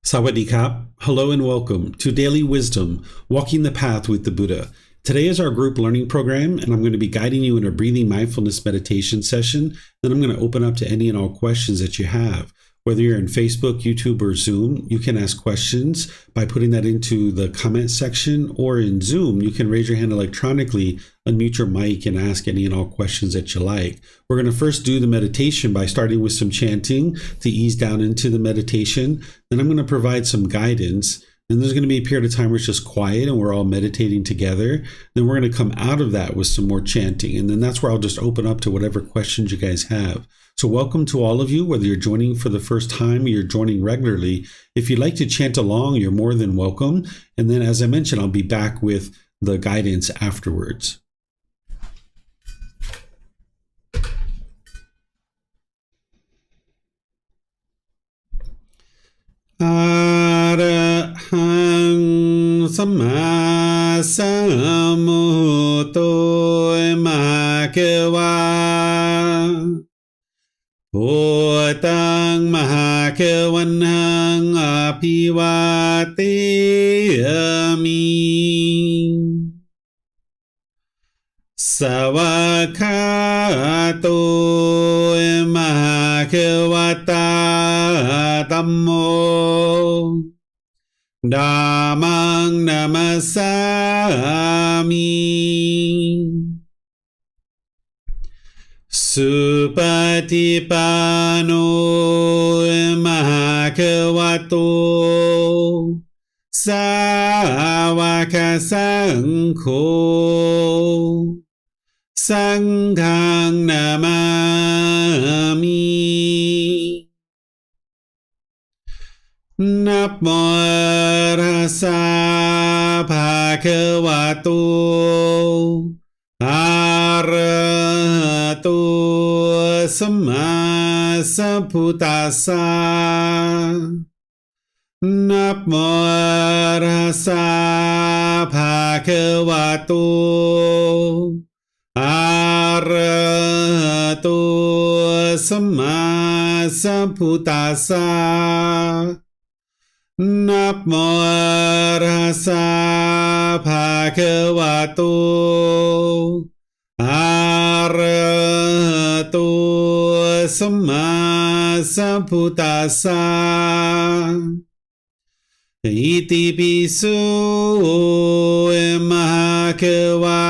Sawadee-krap. Hello and welcome to Daily Wisdom, Walking the Path with the Buddha. Today is our group learning program, and I'm going to be guiding you in a breathing mindfulness meditation session. Then I'm going to open up to any and all questions that you have. Whether you're in Facebook, YouTube, or Zoom, you can ask questions by putting that into the comment section, or in Zoom, you can raise your hand electronically, unmute your mic, and ask any and all questions that you like. We're going to first do the meditation by starting with some chanting to ease down into the meditation. Then I'm going to provide some guidance. Then there's going to be a period of time where it's just quiet and we're all meditating together. Then we're going to come out of that with some more chanting. And then that's where I'll just open up to whatever questions you guys have. So welcome to all of you, whether you're joining for the first time or you're joining regularly. If you'd like to chant along, you're more than welcome. And then, as I mentioned, I'll be back with the guidance afterwards. Arahang Samma Sambuddho Mahakawa Bhutang Mahakavanang Apivateyami Savakato Mahakavata Dhammo Dhammang Namasami Supatipano Mahakavato Sāvaka Saṅkho Saṅghang Namami Namo Tassa Bhagavato Arahato Samma Sambuddhassa Namo Tassa Bhagavato Arahato Samma Sambuddhassa Namo Tassa Bhagavato Arahato Samma Sambuddhassa Iti piso mahakawa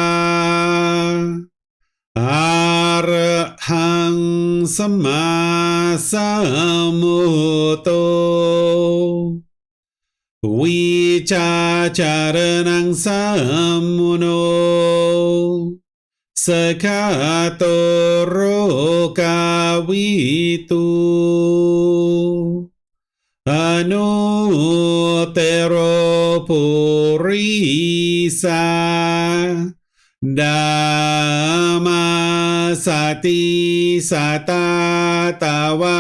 Arahang Samma Sambuddho Vicacaranang Sammuno Sakato Rokavitu Anutero Purisa Dhamma Sati Satatawa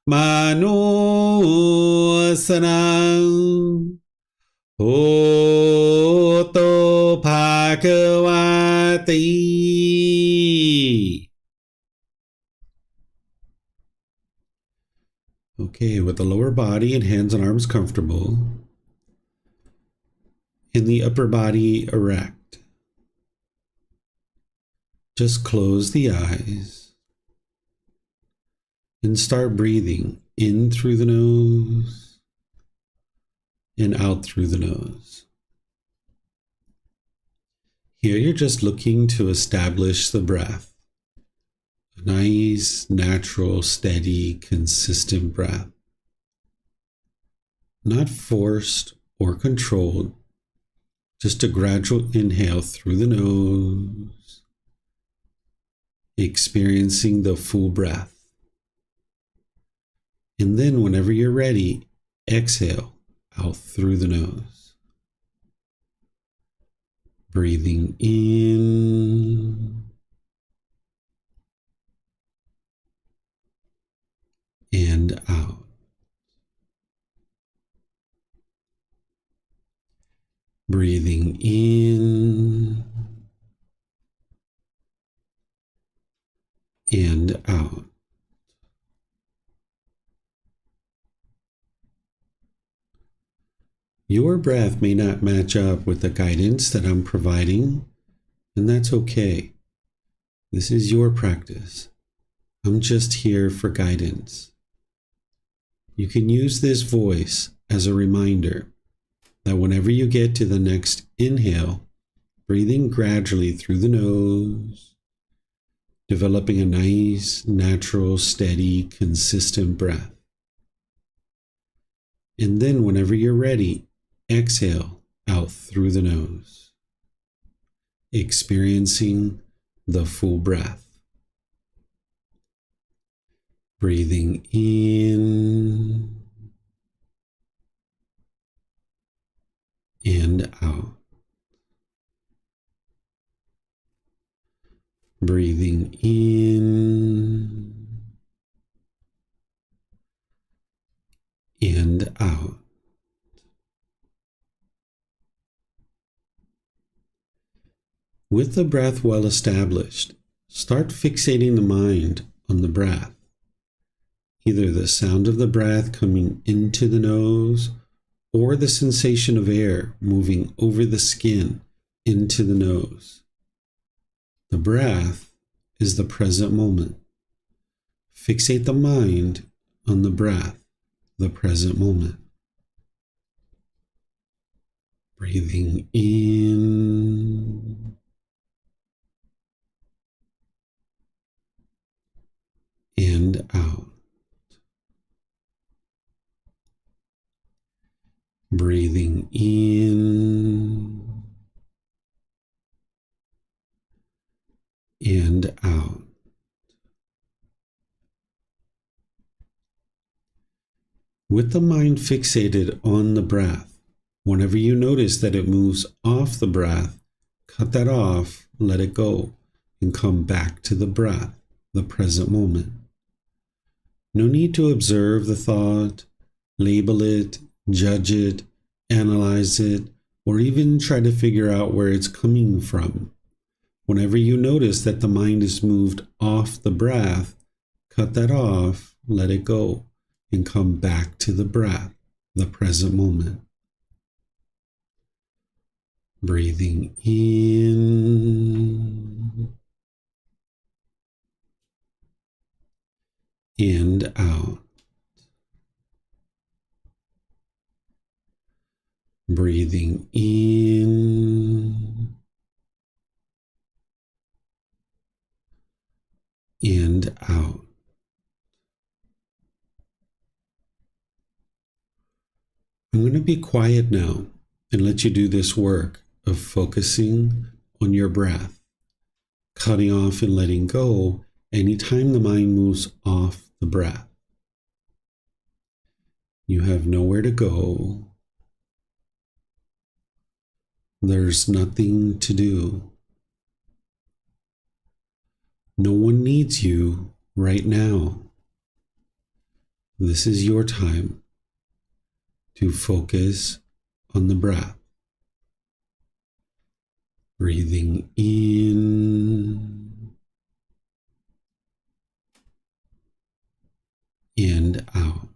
Manusanang Hoto Bhagavati. Okay, with the lower body and hands and arms comfortable, and the upper body erect, just close the eyes and start breathing in through the nose and out through the nose. Here you're just looking to establish the breath. A nice, natural, steady, consistent breath. Not forced or controlled, just a gradual inhale through the nose, experiencing the full breath. And then whenever you're ready, exhale out through the nose. Breathing in and out. Breathing in and. and out. Your breath may not match up with the guidance that I'm providing, and that's okay. This is your practice. I'm just here for guidance. You can use this voice as a reminder that whenever you get to the next inhale, breathing gradually through the nose, developing a nice, natural, steady, consistent breath. And then whenever you're ready, exhale out through the nose, experiencing the full breath. Breathing in and out. Breathing in and out. With the breath well established, start fixating the mind on the breath. Either the sound of the breath coming into the nose or the sensation of air moving over the skin into the nose. The breath is the present moment. Fixate the mind on the breath, the present moment. Breathing in and out. Breathing in and out. With the mind fixated on the breath, whenever you notice that it moves off the breath, cut that off, let it go, and come back to the breath, the present moment. No need to observe the thought, label it, judge it, analyze it, or even try to figure out where it's coming from. Whenever you notice that the mind is moved off the breath, cut that off, let it go, and come back to the breath, the present moment. Breathing in and out. Breathing in and out. I'm going to be quiet now and let you do this work of focusing on your breath, cutting off and letting go anytime the mind moves off the breath. You have nowhere to go. There's nothing to do. No one needs you right now. This is your time to focus on the breath. Breathing in and out.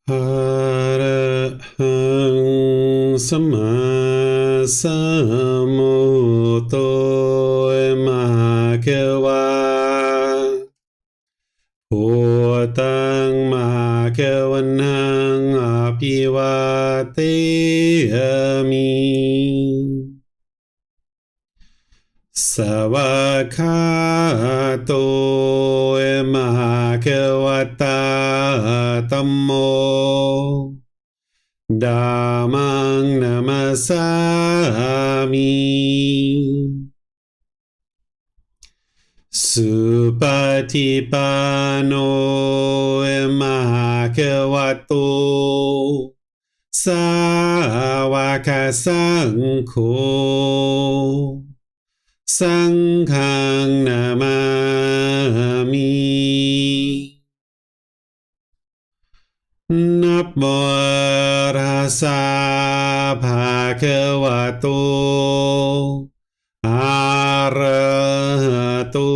Arahang Sama Sambuddho Bhagava Bhutang Bhagavanang Abhivateyami Savakato Bhagavata Tammo Dhammang Namasami Supatipano Bhagavato Sāvaka Saṅkho Sanghang Namami Namo Tassa Bhagavato Arahato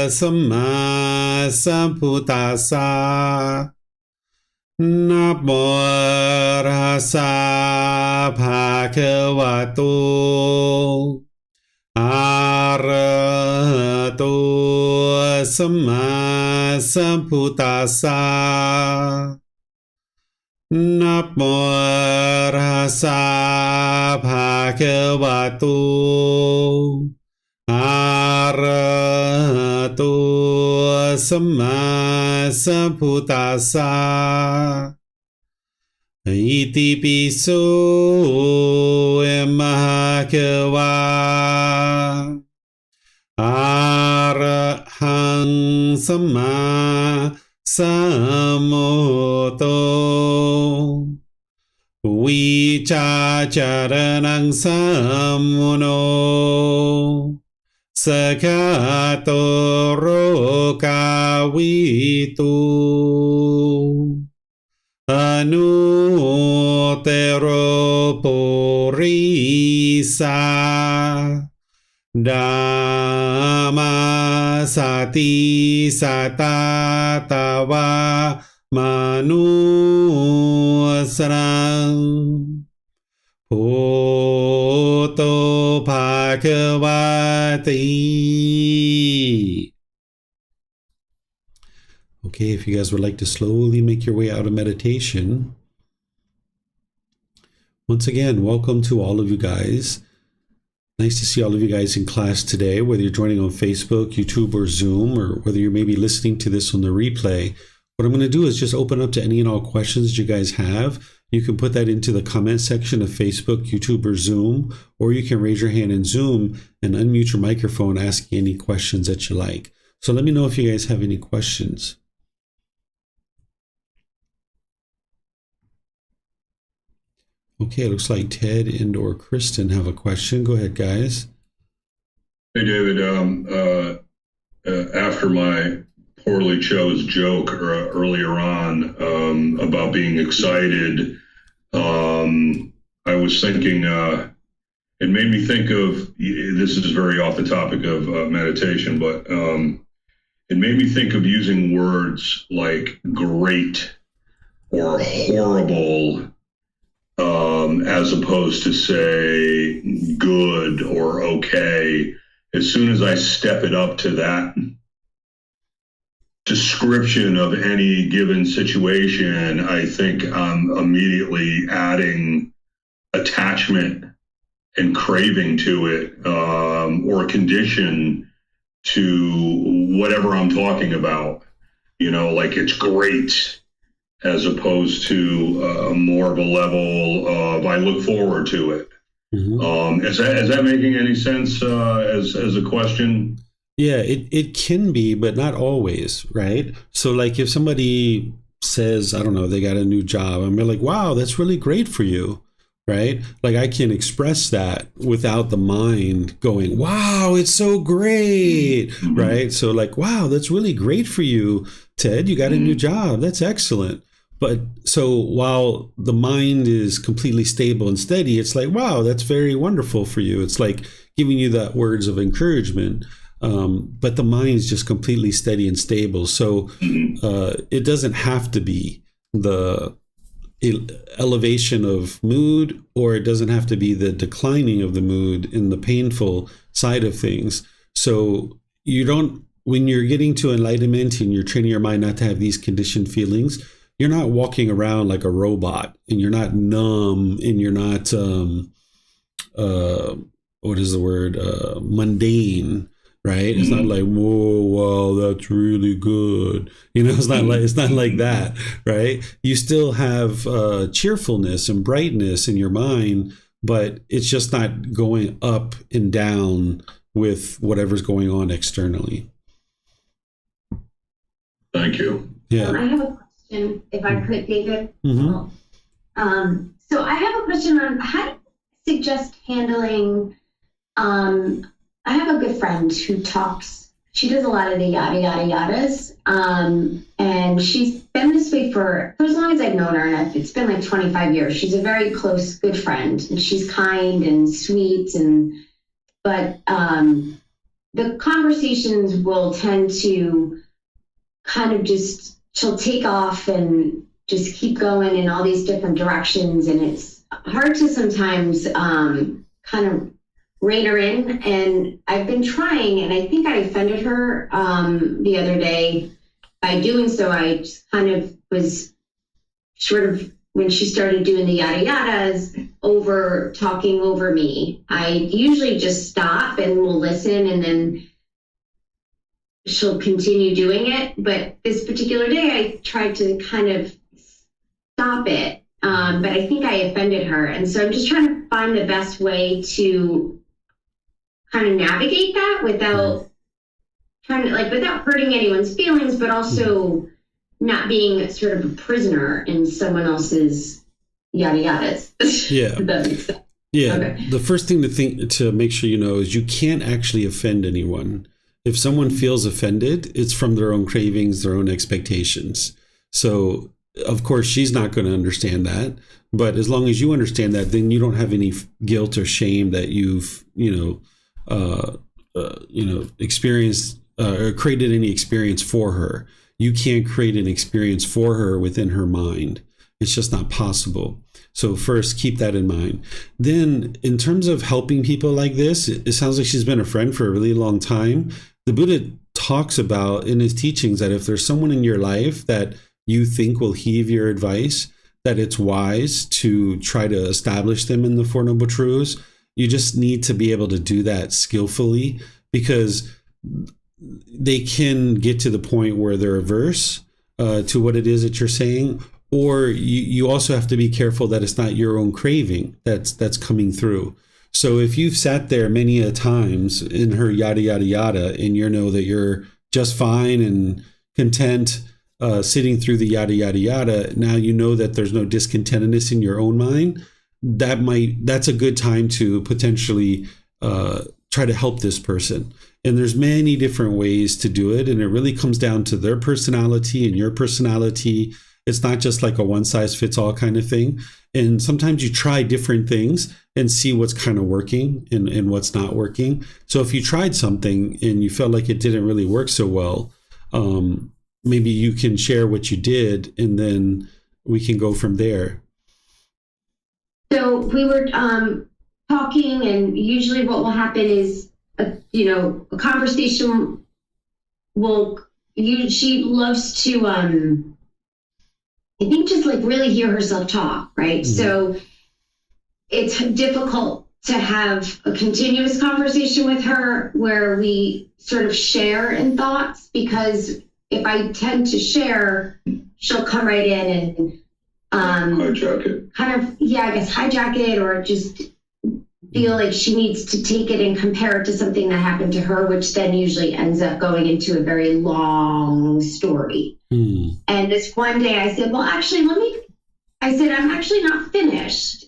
Samma Sambuddhassa Namo Tassa Bhagavato Arahato Samma Sambuddhassa Namo Tassa Bhagavato Arahato Samma Sambuddhassa Iti piso Bhagava Arahang Samma Sambuddho Vicacaranang Sammuno Sakato Rokawitu Anutero Purisa Dhamma Sati Satatawa Manusrang Bhutto Bhagavati. Okay, if you guys would like to slowly make your way out of meditation. Once again, welcome to all of you guys. Nice to see all of you guys in class today, whether you're joining on Facebook, YouTube, or Zoom, or whether you're maybe listening to this on the replay. What I'm going to do is just open up to any and all questions you guys have. You can put that into the comment section of Facebook, YouTube, or Zoom, or you can raise your hand in Zoom and unmute your microphone asking any questions that you like. So let me know if you guys have any questions. Okay, it looks like Ted and or Kristen have a question. Go ahead, guys. Hey, David. After my poorly chose joke earlier on about being excited, I was thinking, it made me think of, this is very off the topic of meditation, but it made me think of using words like great or horrible, as opposed to say good or okay. As soon as I step it up to that description of any given situation, I think I'm immediately adding attachment and craving to it, or condition to whatever I'm talking about. You know, like it's great, as opposed to more of a level of I look forward to it. Mm-hmm. Is that making any sense as a question? Yeah, it can be, but not always, right? So like if somebody says, I don't know, they got a new job, and they're like, wow, that's really great for you, right? Like I can express that without the mind going, wow, it's so great, mm-hmm. right? So like, wow, that's really great for you, Ted, you got a new job, that's excellent. But so while the mind is completely stable and steady, it's like, wow, that's very wonderful for you. It's like giving you that words of encouragement. But the mind is just completely steady and stable. So it doesn't have to be the elevation of mood, or it doesn't have to be the declining of the mood in the painful side of things. So you don't, when you're getting to enlightenment and you're training your mind not to have these conditioned feelings, you're not walking around like a robot, and you're not numb, and you're not what is the word, mundane, right? It's not like, whoa, wow, that's really good. It's not like that, right? You still have cheerfulness and brightness in your mind, but it's just not going up and down with whatever's going on externally. Thank you. Yeah. I have a question, if I could, David. Mm-hmm. So I have a question on how do you suggest handling. I have a good friend who talks. She does a lot of the yada yada yadas, and she's been this way for as long as I've known her, and it's been like 25 years. She's a very close, good friend, and she's kind and sweet, but the conversations will tend to kind of just, she'll take off and just keep going in all these different directions, and it's hard to sometimes kind of rein her in. And I've been trying, and I think I offended her the other day by doing so. I just kind of was sort of, when she started doing the yada yadas, talking over me. I usually just stop and will listen, and then she'll continue doing it. But this particular day, I tried to kind of stop it, but I think I offended her. And so I'm just trying to find the best way to kind of navigate that without without hurting anyone's feelings, but also not being sort of a prisoner in someone else's yada yadas. Yeah. That makes sense. Yeah. Okay. The first thing to make sure you know is you can't actually offend anyone. If someone feels offended, it's from their own cravings, their own expectations. So of course she's not going to understand that, but as long as you understand that, then you don't have any guilt or shame that you've experienced or created any experience for her. You can't create an experience for her within her mind. It's just not possible. So first, keep that in mind. Then in terms of helping people like this, it sounds like she's been a friend for a really long time. The Buddha talks about in his teachings that if there's someone in your life that you think will heed your advice, that it's wise to try to establish them in the Four Noble Truths. You just need to be able to do that skillfully, because they can get to the point where they're averse to what it is that you're saying. Or you also have to be careful that it's not your own craving that's coming through. So if you've sat there many a times in her yada, yada, yada, and you know that you're just fine and content sitting through the yada, yada, yada, now you know that there's no discontentedness in your own mind. That's a good time to potentially try to help this person. And there's many different ways to do it. And it really comes down to their personality and your personality. It's not just like a one size fits all kind of thing. And sometimes you try different things and see what's kind of working and what's not working. So if you tried something and you felt like it didn't really work so well, maybe you can share what you did, and then we can go from there. So we were talking, and usually what will happen is, a conversation she loves to, I think, just like really hear herself talk, right? Mm-hmm. So it's difficult to have a continuous conversation with her where we sort of share in thoughts, because if I tend to share, she'll come right in and hijack it. Kind of, I guess hijack it, or just feel like she needs to take it and compare it to something that happened to her, which then usually ends up going into a very long story. Mm. And this one day I said, well, actually, I'm actually not finished.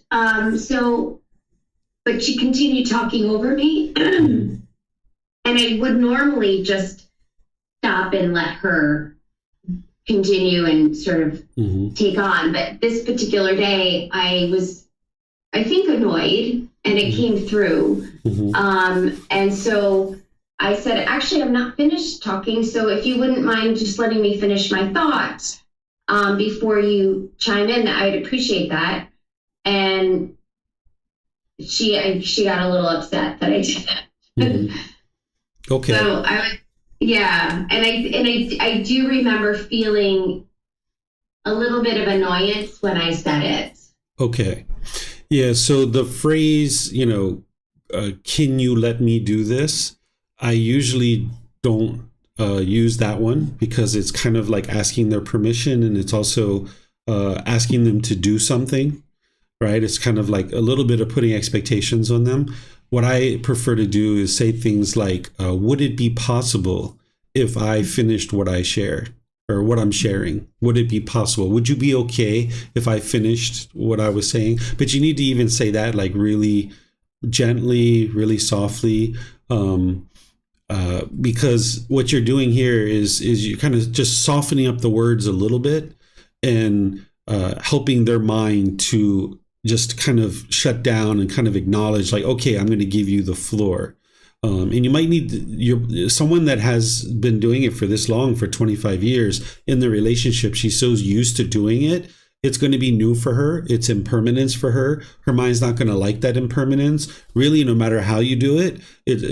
But she continued talking over me. And I would normally just stop and let her continue and sort of take on. But this particular day, I was, I think, annoyed, and it came through. And so I said, actually, I'm not finished talking. So if you wouldn't mind just letting me finish my thoughts, before you chime in. I'd appreciate that. And she got a little upset that I did that. Mm-hmm. Okay. So yeah. And I do remember feeling a little bit of annoyance when I said it. Okay. Yeah. So the phrase, can you let me do this? I usually don't use that one because it's kind of like asking their permission, and it's also asking them to do something, right? It's kind of like a little bit of putting expectations on them. What I prefer to do is say things like, would it be possible if I finished what I shared or what I'm sharing? Would it be possible? Would you be okay if I finished what I was saying? But you need to even say that like really gently, really softly, because what you're doing here is you're kind of just softening up the words a little bit and helping their mind to just kind of shut down and kind of acknowledge like, okay, I'm going to give you the floor. And you might need someone that has been doing it for this long, for 25 years in the relationship. She's so used to doing it. It's going to be new for her. It's impermanence for her. Her mind's not going to like that impermanence. Really, no matter how you do it,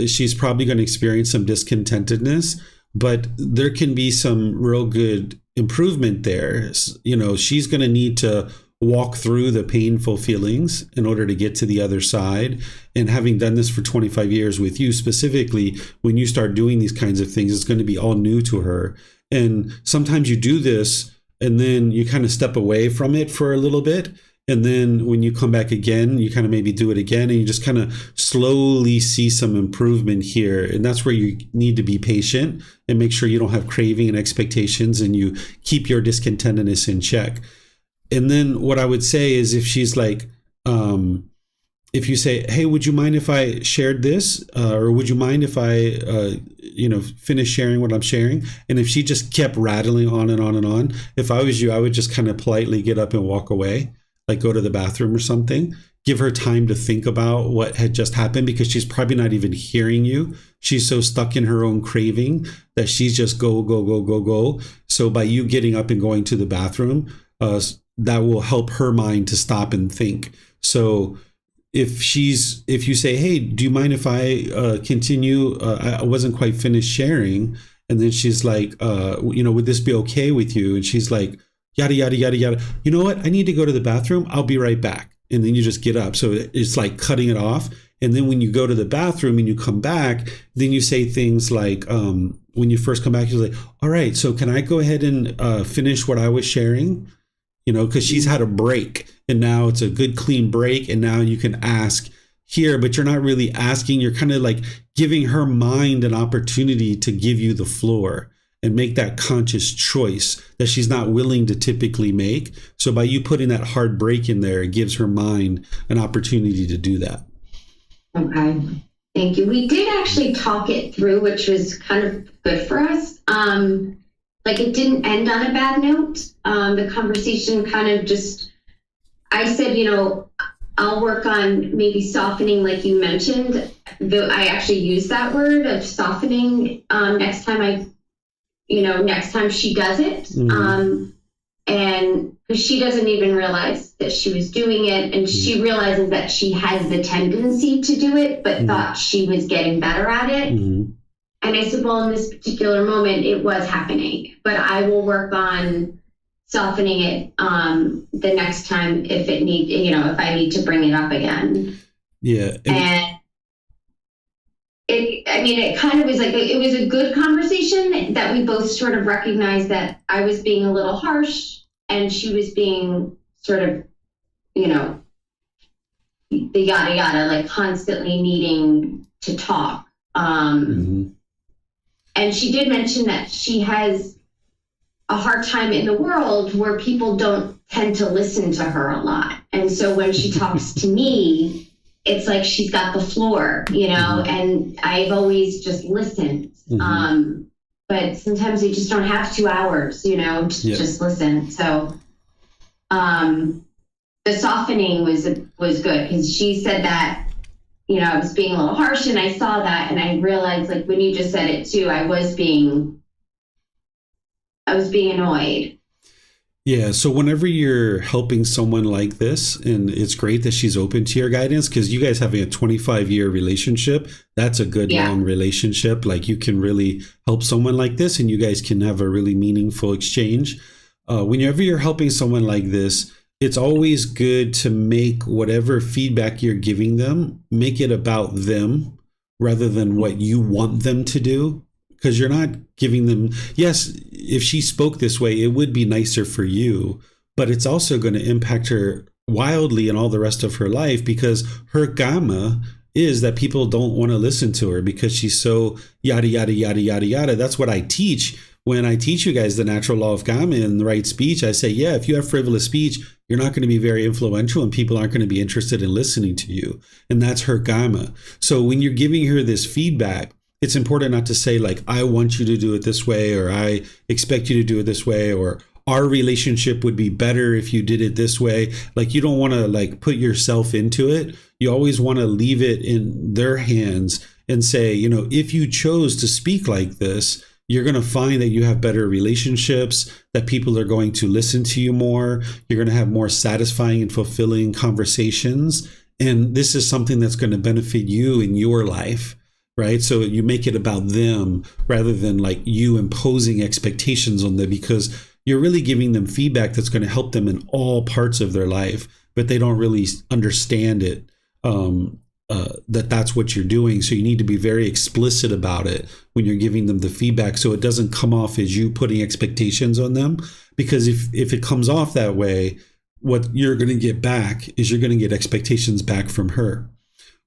she's probably going to experience some discontentedness, but there can be some real good improvement there. She's going to need to walk through the painful feelings in order to get to the other side. And having done this for 25 years with you specifically, when you start doing these kinds of things, it's going to be all new to her. And sometimes you do this and then you kind of step away from it for a little bit. And then when you come back again, you kind of maybe do it again, and you just kind of slowly see some improvement here. And that's where you need to be patient and make sure you don't have craving and expectations, and you keep your discontentedness in check. And then what I would say is if she's like, if you say, hey, would you mind if I shared this? Or would you mind if I, finish sharing what I'm sharing? And if she just kept rattling on and on and on, if I was you, I would just kind of politely get up and walk away, like go to the bathroom or something. Give her time to think about what had just happened, because she's probably not even hearing you. She's so stuck in her own craving that she's just go, go, go, go, go. So by you getting up and going to the bathroom, that will help her mind to stop and think. So if you say, hey, do you mind if I continue? I wasn't quite finished sharing. And then she's like, would this be okay with you? And she's like, yada, yada, yada, yada. You know what? I need to go to the bathroom. I'll be right back. And then you just get up. So it's like cutting it off. And then when you go to the bathroom and you come back, then you say things like, when you first come back, you're like, all right, so can I go ahead and finish what I was sharing? Because she's had a break, and now it's a good clean break, and now you can ask here, but you're not really asking. You're kind of like giving her mind an opportunity to give you the floor and make that conscious choice that she's not willing to typically make. So by you putting that hard break in there, it gives her mind an opportunity to do that. Okay. Thank you. We did actually talk it through, which was kind of good for us. Like it didn't end on a bad note. The conversation kind of just, I said, I'll work on maybe softening, like you mentioned. I actually used that word of softening next time she does it. Mm-hmm. And because she doesn't even realize that she was doing it, and she realizes that she has the tendency to do it, but thought she was getting better at it. Mm-hmm. And I said, well, in this particular moment, it was happening, but I will work on softening it the next time if I need to bring it up again. Yeah. And it kind of was like, it was a good conversation that we both sort of recognized that I was being a little harsh and she was being sort of, the yada yada, like constantly needing to talk. Mm-hmm. And she did mention that she has a hard time in the world where people don't tend to listen to her a lot. And so when she talks to me, it's like she's got the floor, mm-hmm. and I've always just listened. Mm-hmm. But sometimes you just don't have 2 hours, to just listen. So the softening was good, because she said that, I was being a little harsh, and I saw that, and I realized, like, when you just said it too, I was being annoyed. Yeah, so whenever you're helping someone like this, and it's great that she's open to your guidance because you guys having a 25-year relationship, that's a good Yeah. long relationship. Like you can really help someone like this and you guys can have a really meaningful exchange. Whenever you're helping someone like this, it's always good to make whatever feedback you're giving them, make it about them rather than what you want them to do. Because you're not giving them, yes, if she spoke this way, it would be nicer for you, but it's also going to impact her wildly in all the rest of her life because her gamma is that people don't want to listen to her because she's so yada, yada, yada, yada, yada. That's what I teach. When I teach you guys the natural law of gamma and the right speech, I say, yeah, if you have frivolous speech, you're not going to be very influential and people aren't going to be interested in listening to you. And that's her gamma. So when you're giving her this feedback, it's important not to say like, I want you to do it this way, or I expect you to do it this way, or our relationship would be better if you did it this way. Like you don't want to like put yourself into it. You always want to leave it in their hands and say, you know, if you chose to speak like this, you're going to find that you have better relationships, that people are going to listen to you more. You're going to have more satisfying and fulfilling conversations. And this is something that's going to benefit you in your life. Right. So you make it about them rather than like you imposing expectations on them because you're really giving them feedback that's going to help them in all parts of their life, but they don't really understand it, that's what you're doing. So you need to be very explicit about it when you're giving them the feedback so it doesn't come off as you putting expectations on them. Because if it comes off that way, what you're going to get back is you're going to get expectations back from her.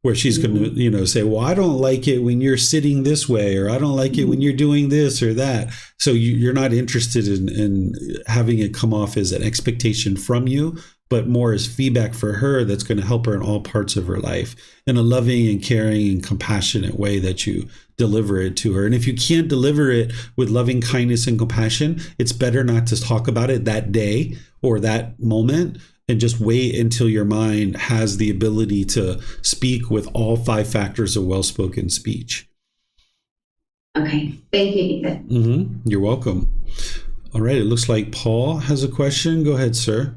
Where she's going to, you know, say, well, I don't like it when you're sitting this way, or I don't like it when you're doing this or that. So you're not interested in having it come off as an expectation from you, but more as feedback for her that's going to help her in all parts of her life in a loving and caring and compassionate way that you deliver it to her. And if you can't deliver it with loving kindness and compassion, it's better not to talk about it that day or that moment. And just wait until your mind has the ability to speak with all 5 factors of well-spoken speech. Okay. Thank you, David. Mm-hmm. You're welcome. All right. It looks like Paul has a question. Go ahead, sir.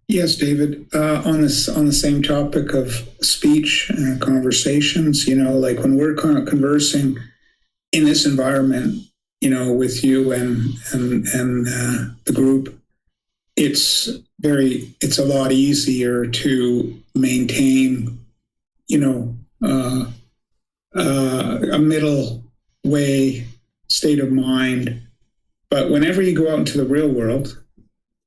Yes, David. On the same topic of speech and conversations, you know, like when we're kind of conversing in this environment, you know, with you and the group, it's a lot easier to maintain, you know, a middle way state of mind. But whenever you go out into the real world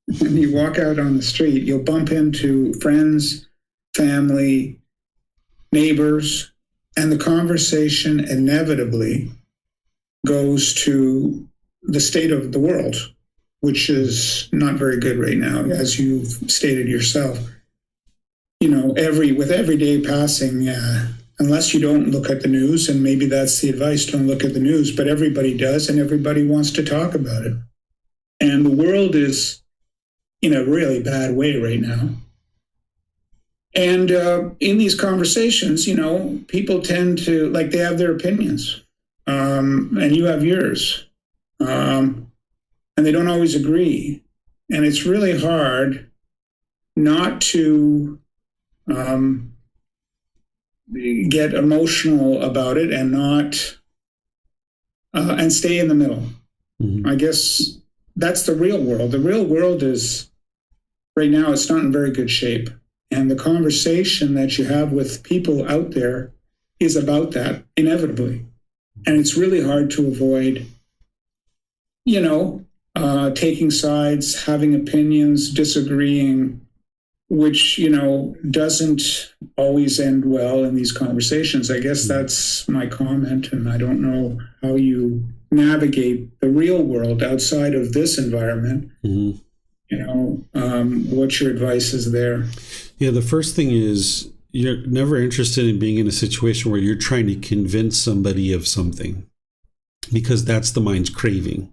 and you walk out on the street, you'll bump into friends, family, neighbors, and the conversation inevitably goes to the state of the world, which is not very good right now, as you've stated yourself. You know, with every day passing, unless you don't look at the news, and maybe that's the advice, don't look at the news, but everybody does, and everybody wants to talk about it. And the world is in a really bad way right now. And in these conversations, you know, people tend to, like, they have their opinions, and you have yours. And they don't always agree. And it's really hard not to get emotional about it and not and stay in the middle. Mm-hmm. I guess that's the real world. The real world is, right now, it's not in very good shape. And the conversation that you have with people out there is about that, inevitably. And it's really hard to avoid, you know, taking sides, having opinions, disagreeing, which, you know, doesn't always end well in these conversations. I guess that's my comment, and I don't know how you navigate the real world outside of this environment. Mm-hmm. You know, what's your advice is there? Yeah, the first thing is you're never interested in being in a situation where you're trying to convince somebody of something, because that's the mind's craving.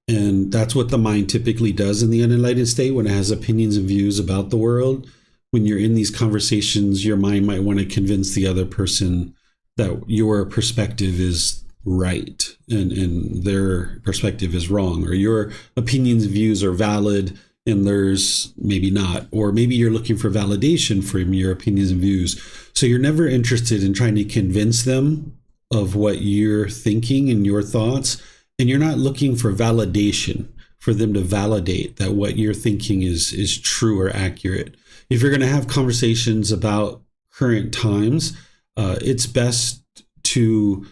And that's what the mind typically does in the unenlightened state when it has opinions and views about the world. When you're in these conversations, your mind might want to convince the other person that your perspective is right and their perspective is wrong, or your opinions and views are valid and theirs maybe not, or maybe you're looking for validation from your opinions and views. So you're never interested in trying to convince them of what you're thinking and your thoughts, and you're not looking for validation for them to validate that what you're thinking is true or accurate. If you're going to have conversations about current times, it's best to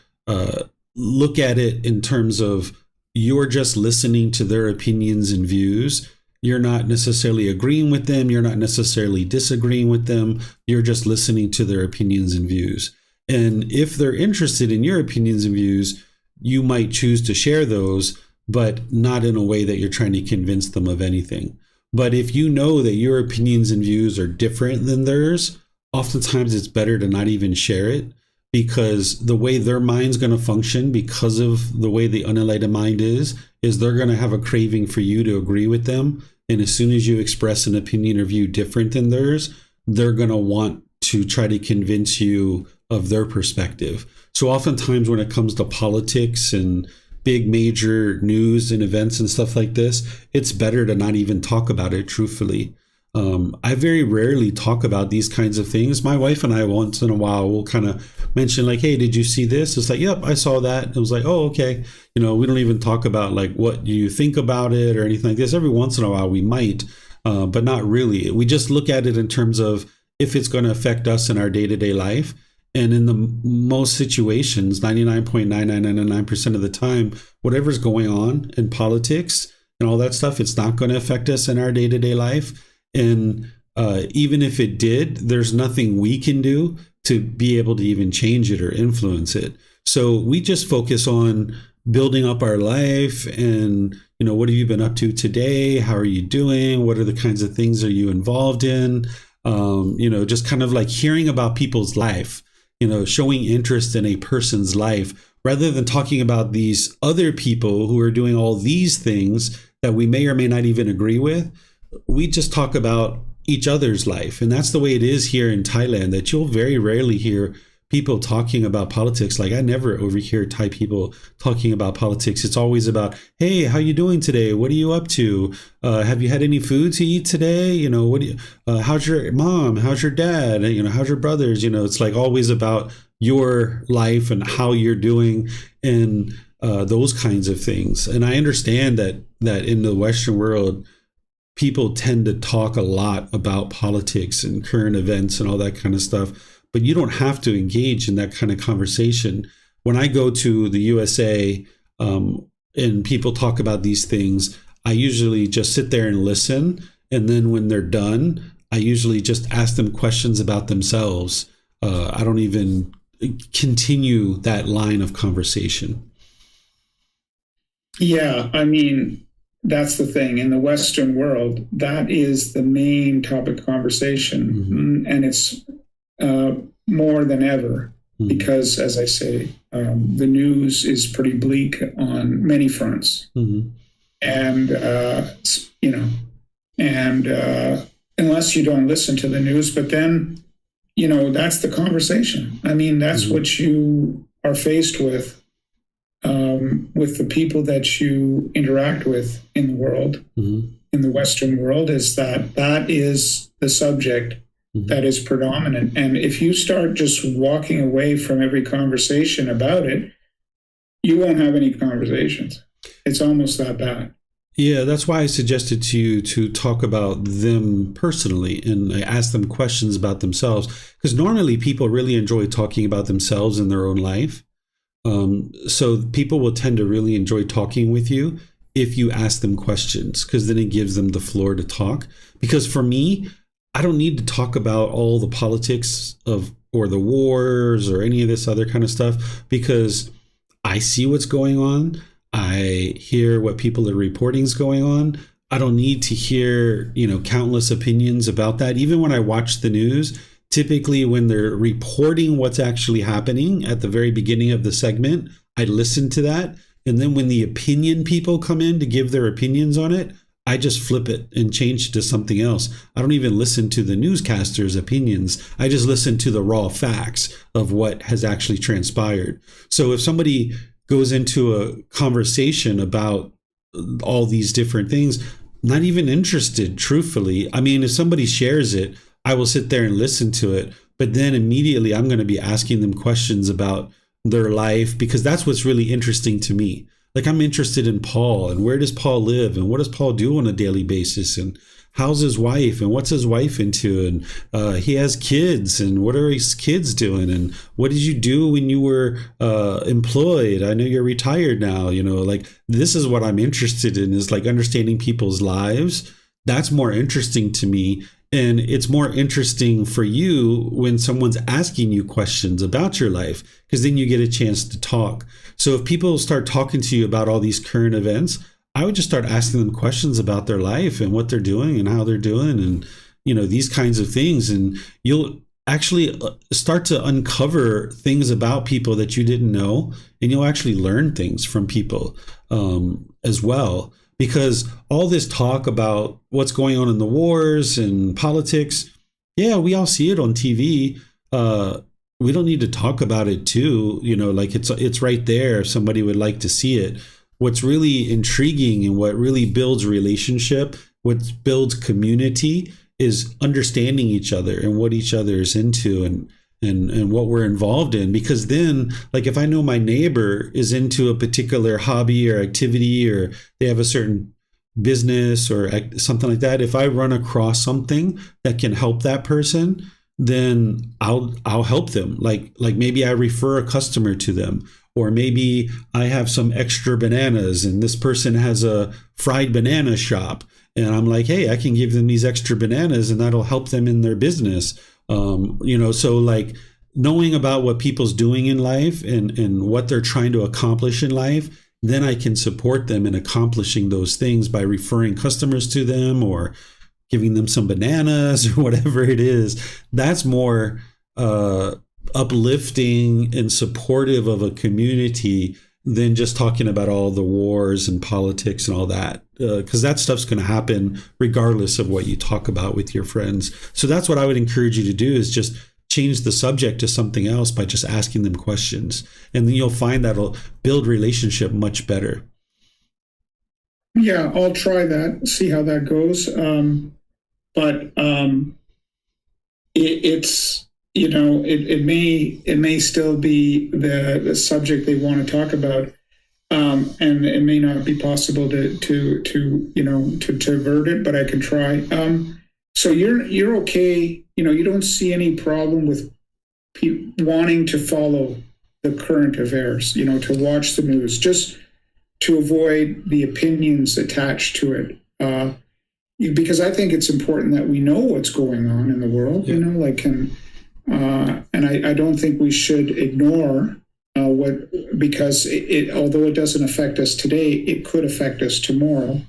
look at it in terms of you're just listening to their opinions and views. You're not necessarily agreeing with them. You're not necessarily disagreeing with them. You're just listening to their opinions and views. And if they're interested in your opinions and views, you might choose to share those, but not in a way that you're trying to convince them of anything. But if you know that your opinions and views are different than theirs, oftentimes it's better to not even share it, because the way their mind's going to function, because of the way the unenlightened mind is they're going to have a craving for you to agree with them. And as soon as you express an opinion or view different than theirs, they're going to want to try to convince you of their perspective. So oftentimes when it comes to politics and big major news and events and stuff like this, it's better to not even talk about it truthfully. I very rarely talk about these kinds of things. My wife and I once in a while will kind of mention like, hey, did you see this? It's like, yep, I saw that. It was like, oh, okay. We don't even talk about like, what do you think about it or anything like this. Every once in a while we might, but not really. We just look at it in terms of if it's going to affect us in our day-to-day life. And in the most situations, 99.9999% of the time, whatever's going on in politics and all that stuff, it's not going to affect us in our day-to-day life. And even if it did, there's nothing we can do to be able to even change it or influence it. So we just focus on building up our life and, what have you been up to today? How are you doing? What are the kinds of things are you involved in? Just kind of like hearing about people's life, showing interest in a person's life rather than talking about these other people who are doing all these things that we may or may not even agree with. We just talk about each other's life. And that's the way it is here in Thailand, that you'll very rarely hear people talking about politics. Like I never overhear Thai people talking about politics. It's always about, hey, how you doing today? What are you up to? Have you had any food to eat today? How's your mom? How's your dad? How's your brothers? It's like always about your life and how you're doing and those kinds of things. And I understand that in the Western world, people tend to talk a lot about politics and current events and all that kind of stuff. But you don't have to engage in that kind of conversation. When I go to the USA and people talk about these things, I usually just sit there and listen. And then when they're done, I usually just ask them questions about themselves. I don't even continue that line of conversation. Yeah, I mean, that's the thing. In the Western world, that is the main topic of conversation. Mm-hmm. And it's more than ever, because, as I say, the news is pretty bleak on many fronts. Mm-hmm. And, unless you don't listen to the news, but then, that's the conversation. I mean, that's mm-hmm. what you are faced with the people that you interact with in the world, mm-hmm. in the Western world, is that is the subject that is predominant. And if you start just walking away from every conversation about it, you won't have any conversations. It's almost that bad. Yeah, that's why I suggested to you to talk about them personally and ask them questions about themselves, because normally people really enjoy talking about themselves in their own life. So people will tend to really enjoy talking with you if you ask them questions, because then it gives them the floor to talk. Because for me, I don't need to talk about all the politics or the wars or any of this other kind of stuff, because I see what's going on. I hear what people are reporting is going on. I don't need to hear, countless opinions about that. Even when I watch the news, typically when they're reporting what's actually happening at the very beginning of the segment, I listen to that. And then when the opinion people come in to give their opinions on it, I just flip it and change it to something else. I don't even listen to the newscasters' opinions. I just listen to the raw facts of what has actually transpired. So if somebody goes into a conversation about all these different things, not even interested, truthfully. I mean, if somebody shares it, I will sit there and listen to it, but then immediately I'm going to be asking them questions about their life, because that's what's really interesting to me. Like, I'm interested in Paul, and where does Paul live, and what does Paul do on a daily basis, and how's his wife, and what's his wife into, and he has kids, and what are his kids doing, and what did you do when you were employed? I know you're retired now, like, this is what I'm interested in, is like understanding people's lives. That's more interesting to me. And it's more interesting for you when someone's asking you questions about your life, because then you get a chance to talk. So if people start talking to you about all these current events, I would just start asking them questions about their life and what they're doing and how they're doing, and these kinds of things. And you'll actually start to uncover things about people that you didn't know, and you'll actually learn things from people as well. Because all this talk about what's going on in the wars and politics, yeah, we all see it on TV. We don't need to talk about it too, like it's right there if somebody would like to see it. What's really intriguing and what really builds relationship, what builds community, is understanding each other and what each other is into, and what we're involved in. Because then, like, if I know my neighbor is into a particular hobby or activity, or they have a certain business or something like that, if I run across something that can help that person, then I'll help them. Like maybe I refer a customer to them, or maybe I have some extra bananas and this person has a fried banana shop, and I'm like, hey, I can give them these extra bananas and that'll help them in their business. So like knowing about what people's doing in life and what they're trying to accomplish in life, then I can support them in accomplishing those things by referring customers to them or giving them some bananas or whatever it is. That's more uplifting and supportive of a community than just talking about all the wars and politics and all that, because that stuff's going to happen regardless of what you talk about with your friends. So that's what I would encourage you to do, is just change the subject to something else by just asking them questions, and then you'll find that'll build relationship much better. Yeah, I'll try that, see how that goes. It's it may still be the subject they want to talk about, and it may not be possible to avert it, but I can try. So you're okay. You don't see any problem with wanting to follow the current affairs. To watch the news, just to avoid the opinions attached to it. Because I think it's important that we know what's going on in the world. Yeah. And I don't think we should ignore because although it doesn't affect us today, it could affect us tomorrow.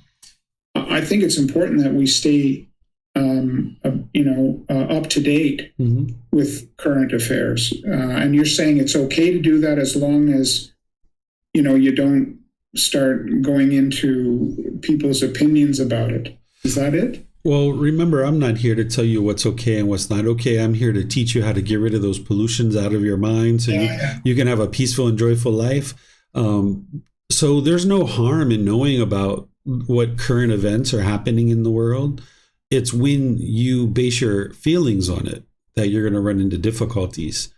I think it's important that we stay, up to date with current affairs. And you're saying it's okay to do that as long as, you don't start going into people's opinions about it. Is that it? Well, remember, I'm not here to tell you what's okay and what's not okay. I'm here to teach you how to get rid of those pollutions out of your mind so you can have a peaceful and joyful life. So there's no harm in knowing about what current events are happening in the world. It's when you base your feelings on it that you're going to run into difficulties.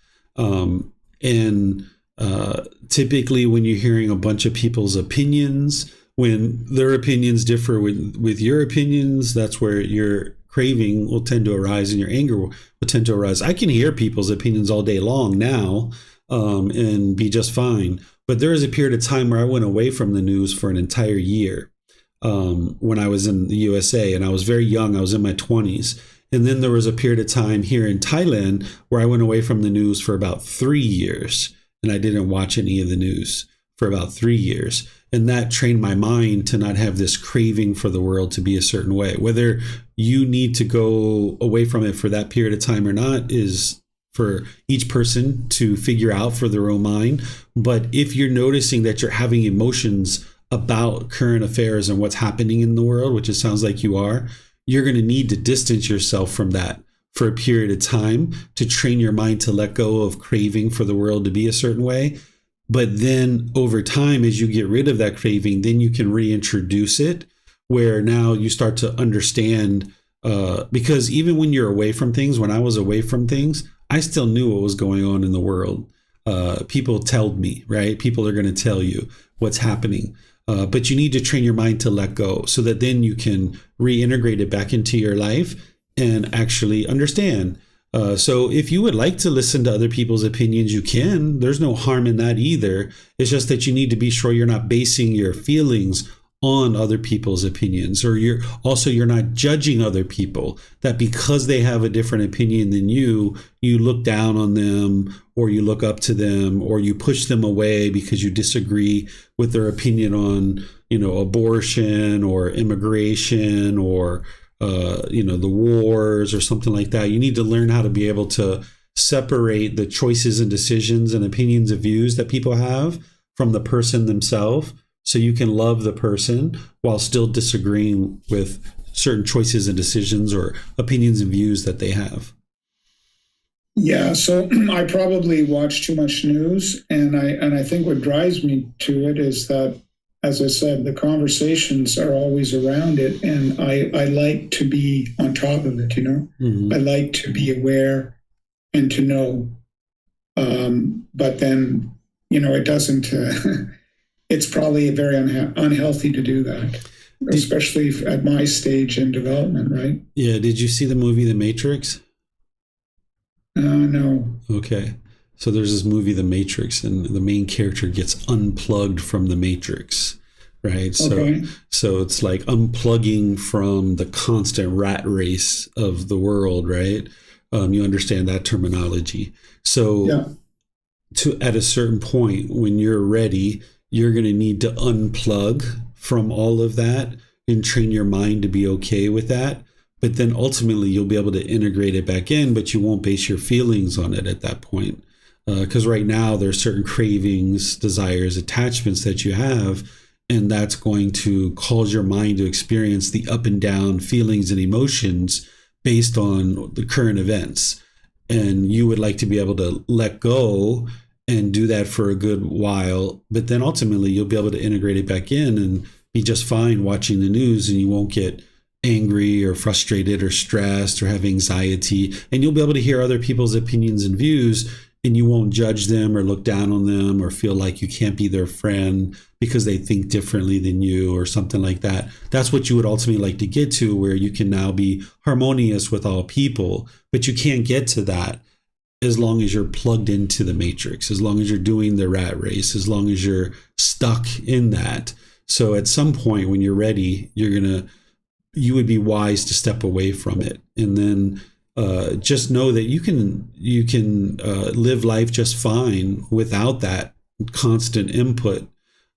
Typically when you're hearing a bunch of people's opinions, when their opinions differ with your opinions, that's where your craving will tend to arise and your anger will tend to arise. I can hear people's opinions all day long now and be just fine. But there was a period of time where I went away from the news for an entire year when I was in the USA, and I was very young. I was in my 20s. And then there was a period of time here in Thailand where I went away from the news for about 3 years, and I didn't watch any of the news for about 3 years. And that trained my mind to not have this craving for the world to be a certain way. Whether you need to go away from it for that period of time or not is for each person to figure out for their own mind. But if you're noticing that you're having emotions about current affairs and what's happening in the world, which it sounds like you are, you're going to need to distance yourself from that for a period of time to train your mind to let go of craving for the world to be a certain way. But then over time, as you get rid of that craving, then you can reintroduce it, where now you start to understand. Because even when you're away from things, when I was away from things, I still knew what was going on in the world. People told me, right? People are going to tell you what's happening. But you need to train your mind to let go so that then you can reintegrate it back into your life and actually understand. So if you would like to listen to other people's opinions, you can. There's no harm in that either. It's just that you need to be sure you're not basing your feelings on other people's opinions, or you're not judging other people, that because they have a different opinion than you look down on them, or you look up to them, or you push them away because you disagree with their opinion on, abortion or immigration or the wars or something like that. You need to learn how to be able to separate the choices and decisions and opinions and views that people have from the person themselves, so you can love the person while still disagreeing with certain choices and decisions or opinions and views that they have. Yeah, so I probably watch too much news, and I think what drives me to it is that, as I said, the conversations are always around it, and I like to be on top of it, Mm-hmm. I like to be aware and to know. But then, it doesn't, it's probably very unhealthy to do that, especially at my stage in development, right? Yeah. Did you see the movie The Matrix? No. Okay. So there's this movie, The Matrix, and the main character gets unplugged from the Matrix, right? Okay. So it's like unplugging from the constant rat race of the world, right? You understand that terminology. So yeah. At a certain point, when you're ready, you're going to need to unplug from all of that and train your mind to be okay with that. But then ultimately you'll be able to integrate it back in, but you won't base your feelings on it at that point. Because right now there's certain cravings, desires, attachments that you have, and that's going to cause your mind to experience the up and down feelings and emotions based on the current events. And you would like to be able to let go and do that for a good while, but then ultimately you'll be able to integrate it back in and be just fine watching the news, and you won't get angry or frustrated or stressed or have anxiety, and you'll be able to hear other people's opinions and views, and you won't judge them or look down on them or feel like you can't be their friend because they think differently than you or something like that. That's what you would ultimately like to get to, where you can now be harmonious with all people, but you can't get to that as long as you're plugged into the matrix, as long as you're doing the rat race, as long as you're stuck in that. So at some point when you're ready, you would be wise to step away from it. And then just know that you can live life just fine without that constant input.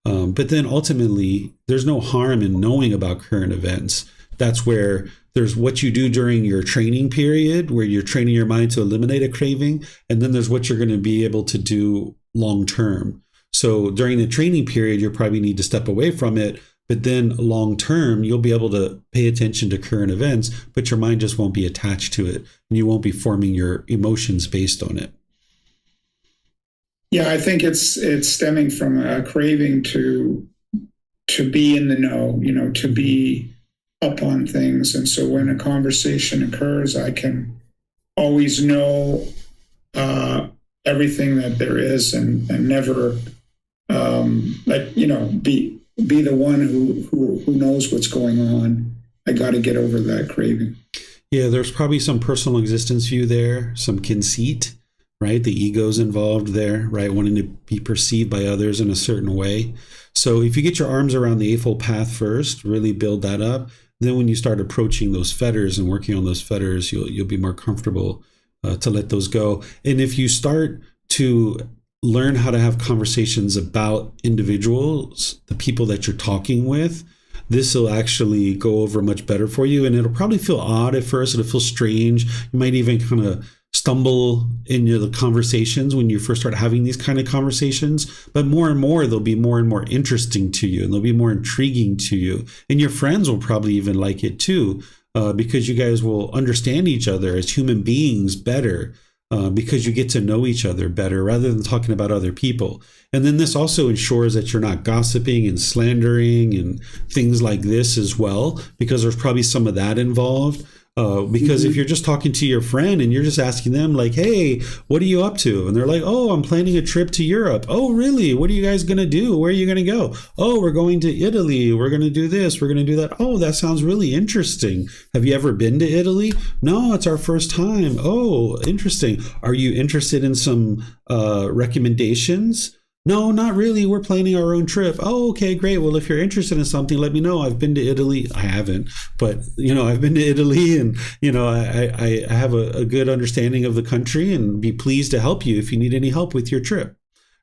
But then ultimately, there's no harm in knowing about current events. That's where there's what you do during your training period, where you're training your mind to eliminate a craving. And then there's what you're going to be able to do long term. So during the training period, you probably need to step away from it. But then long term, you'll be able to pay attention to current events, but your mind just won't be attached to it, and you won't be forming your emotions based on it. Yeah, I think it's stemming from a craving to be in the know, to be up on things. And so when a conversation occurs, I can always know everything that there is, and never be the one who knows what's going on. I got to get over that craving. Yeah, there's probably some personal existence view there, some conceit, right? The ego's involved there, right? Wanting to be perceived by others in a certain way. So if you get your arms around the Eightfold Path first, really build that up, then when you start approaching those fetters and working on those fetters, you'll be more comfortable to let those go. And if you start to learn how to have conversations about individuals, the people that you're talking with, this will actually go over much better for you. And it'll probably feel odd at first. It'll feel strange. You might even kind of stumble into the conversations when you first start having these kind of conversations. But more and more, they'll be more and more interesting to you, and they'll be more intriguing to you. And your friends will probably even like it too, because you guys will understand each other as human beings better. because you get to know each other better rather than talking about other people. And then this also ensures that you're not gossiping and slandering and things like this as well, because there's probably some of that involved. Because if you're just talking to your friend and you're just asking them like, hey, what are you up to? And they're like, oh, I'm planning a trip to Europe. Oh, really? What are you guys going to do? Where are you going to go? Oh, we're going to Italy. We're going to do this. We're going to do that. Oh, that sounds really interesting. Have you ever been to Italy? No, it's our first time. Oh, interesting. Are you interested in some recommendations? No, not really. We're planning our own trip. Oh, okay, great. Well, if you're interested in something, let me know. I've been to Italy. I haven't, but I've been to Italy, and I have a good understanding of the country, and be pleased to help you if you need any help with your trip.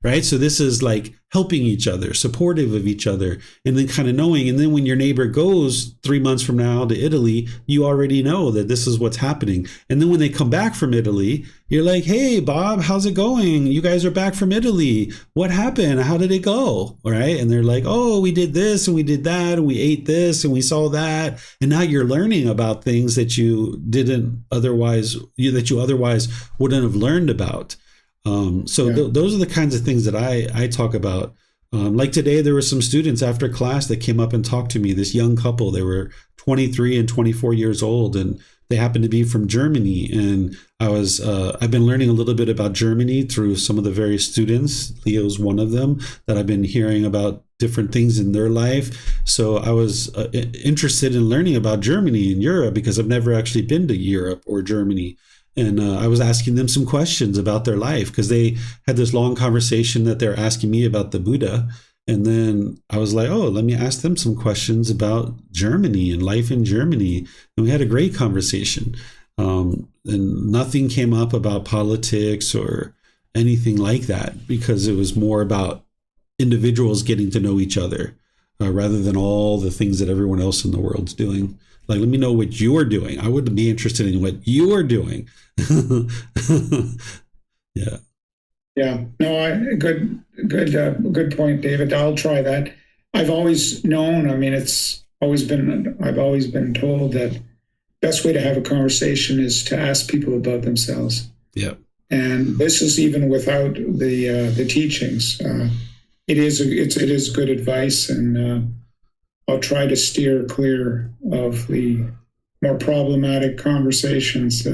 Right. So this is like helping each other, supportive of each other, and then kind of knowing. And then when your neighbor goes 3 months from now to Italy, you already know that this is what's happening. And then when they come back from Italy, you're like, hey, Bob, how's it going? You guys are back from Italy. What happened? How did it go? All right. And they're like, oh, we did this and we did that and we ate this and we saw that. And now you're learning about things that you otherwise wouldn't have learned about. Those are the kinds of things that I talk about. Like today, there were some students after class that came up and talked to me, this young couple. They were 23 and 24 years old, and they happened to be from Germany. And I've been learning a little bit about Germany through some of the various students. Leo's one of them that I've been hearing about different things in their life. So I was interested in learning about Germany and Europe because I've never actually been to Europe or Germany. And I was asking them some questions about their life because they had this long conversation that they're asking me about the Buddha. And then I was like, oh, let me ask them some questions about Germany and life in Germany. And we had a great conversation. And nothing came up about politics or anything like that because it was more about individuals getting to know each other rather than all the things that everyone else in the world's doing. Like, let me know what you're doing. I would be interested in what you are doing. Yeah. Yeah. No, good point, David. I'll try that. I've always known, I've always been told that best way to have a conversation is to ask people about themselves. Yeah. And this is even without the teachings. It is good advice, and I'll try to steer clear of the more problematic conversations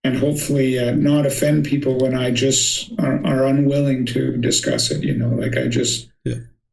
and hopefully not offend people when I just are unwilling to discuss it.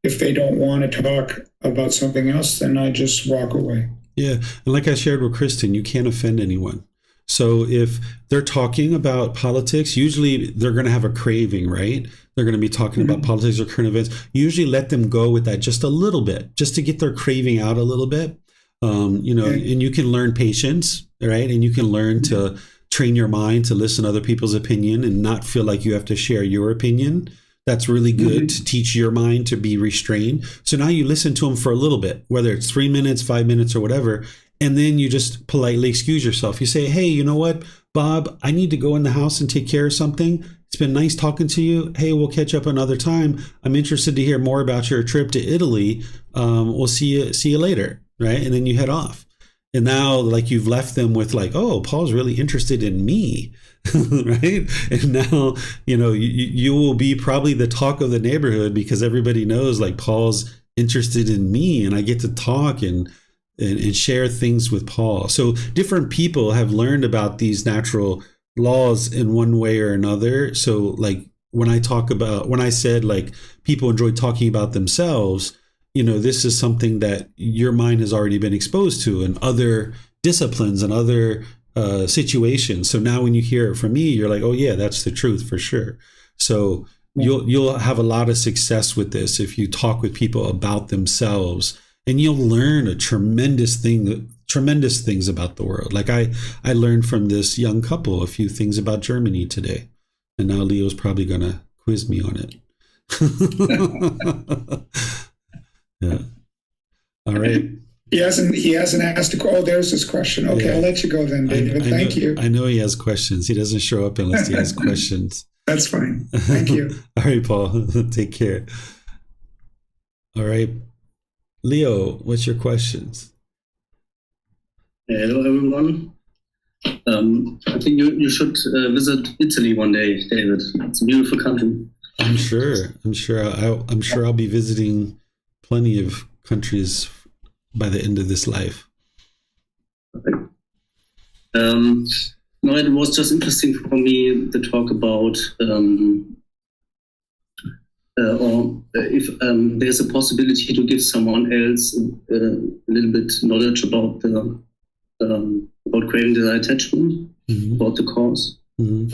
If they don't want to talk about something else, then I just walk away. Yeah. And like I shared with Kristen, you can't offend anyone. So if they're talking about politics, usually they're going to have a craving, right? They're going to be talking about politics or current events. Usually let them go with that just a little bit, just to get their craving out a little bit. And you can learn patience, right? And you can learn to train your mind to listen to other people's opinion and not feel like you have to share your opinion. That's really good to teach your mind to be restrained. So now you listen to them for a little bit, whether it's 3 minutes, 5 minutes or whatever. And then you just politely excuse yourself. You say, hey, you know what, Bob, I need to go in the house and take care of something. It's been nice talking to you. Hey, we'll catch up another time. I'm interested to hear more about your trip to Italy. We'll see you later. Right. And then you head off. And now like you've left them with like, oh, Paul's really interested in me. Right. And now, you will be probably the talk of the neighborhood because everybody knows like Paul's interested in me and I get to talk and share things with Paul. So different people have learned about these natural laws in one way or another. So like when I said like people enjoy talking about themselves, this is something that your mind has already been exposed to in other disciplines and other situations. So now when you hear it from me, you're like, oh yeah, that's the truth for sure. So you'll have a lot of success with this if you talk with people about themselves. And you'll learn tremendous things about the world. Like I learned from this young couple a few things about Germany today. And now Leo's probably going to quiz me on it. Yeah. All right. He hasn't asked a question. Oh, there's this question. Okay, yeah. I'll let you go then, David. Thank you. I know he has questions. He doesn't show up unless he has questions. That's fine. Thank you. All right, Paul. Take care. All right. Leo, what's your questions? Hello, everyone. I think you should visit Italy one day, David. It's a beautiful country. I'm sure. I'm sure I'll be visiting plenty of countries by the end of this life. No, it was just interesting for me to talk about or if there's a possibility to give someone else a little bit knowledge about about craving, desire, attachment, about the cause. And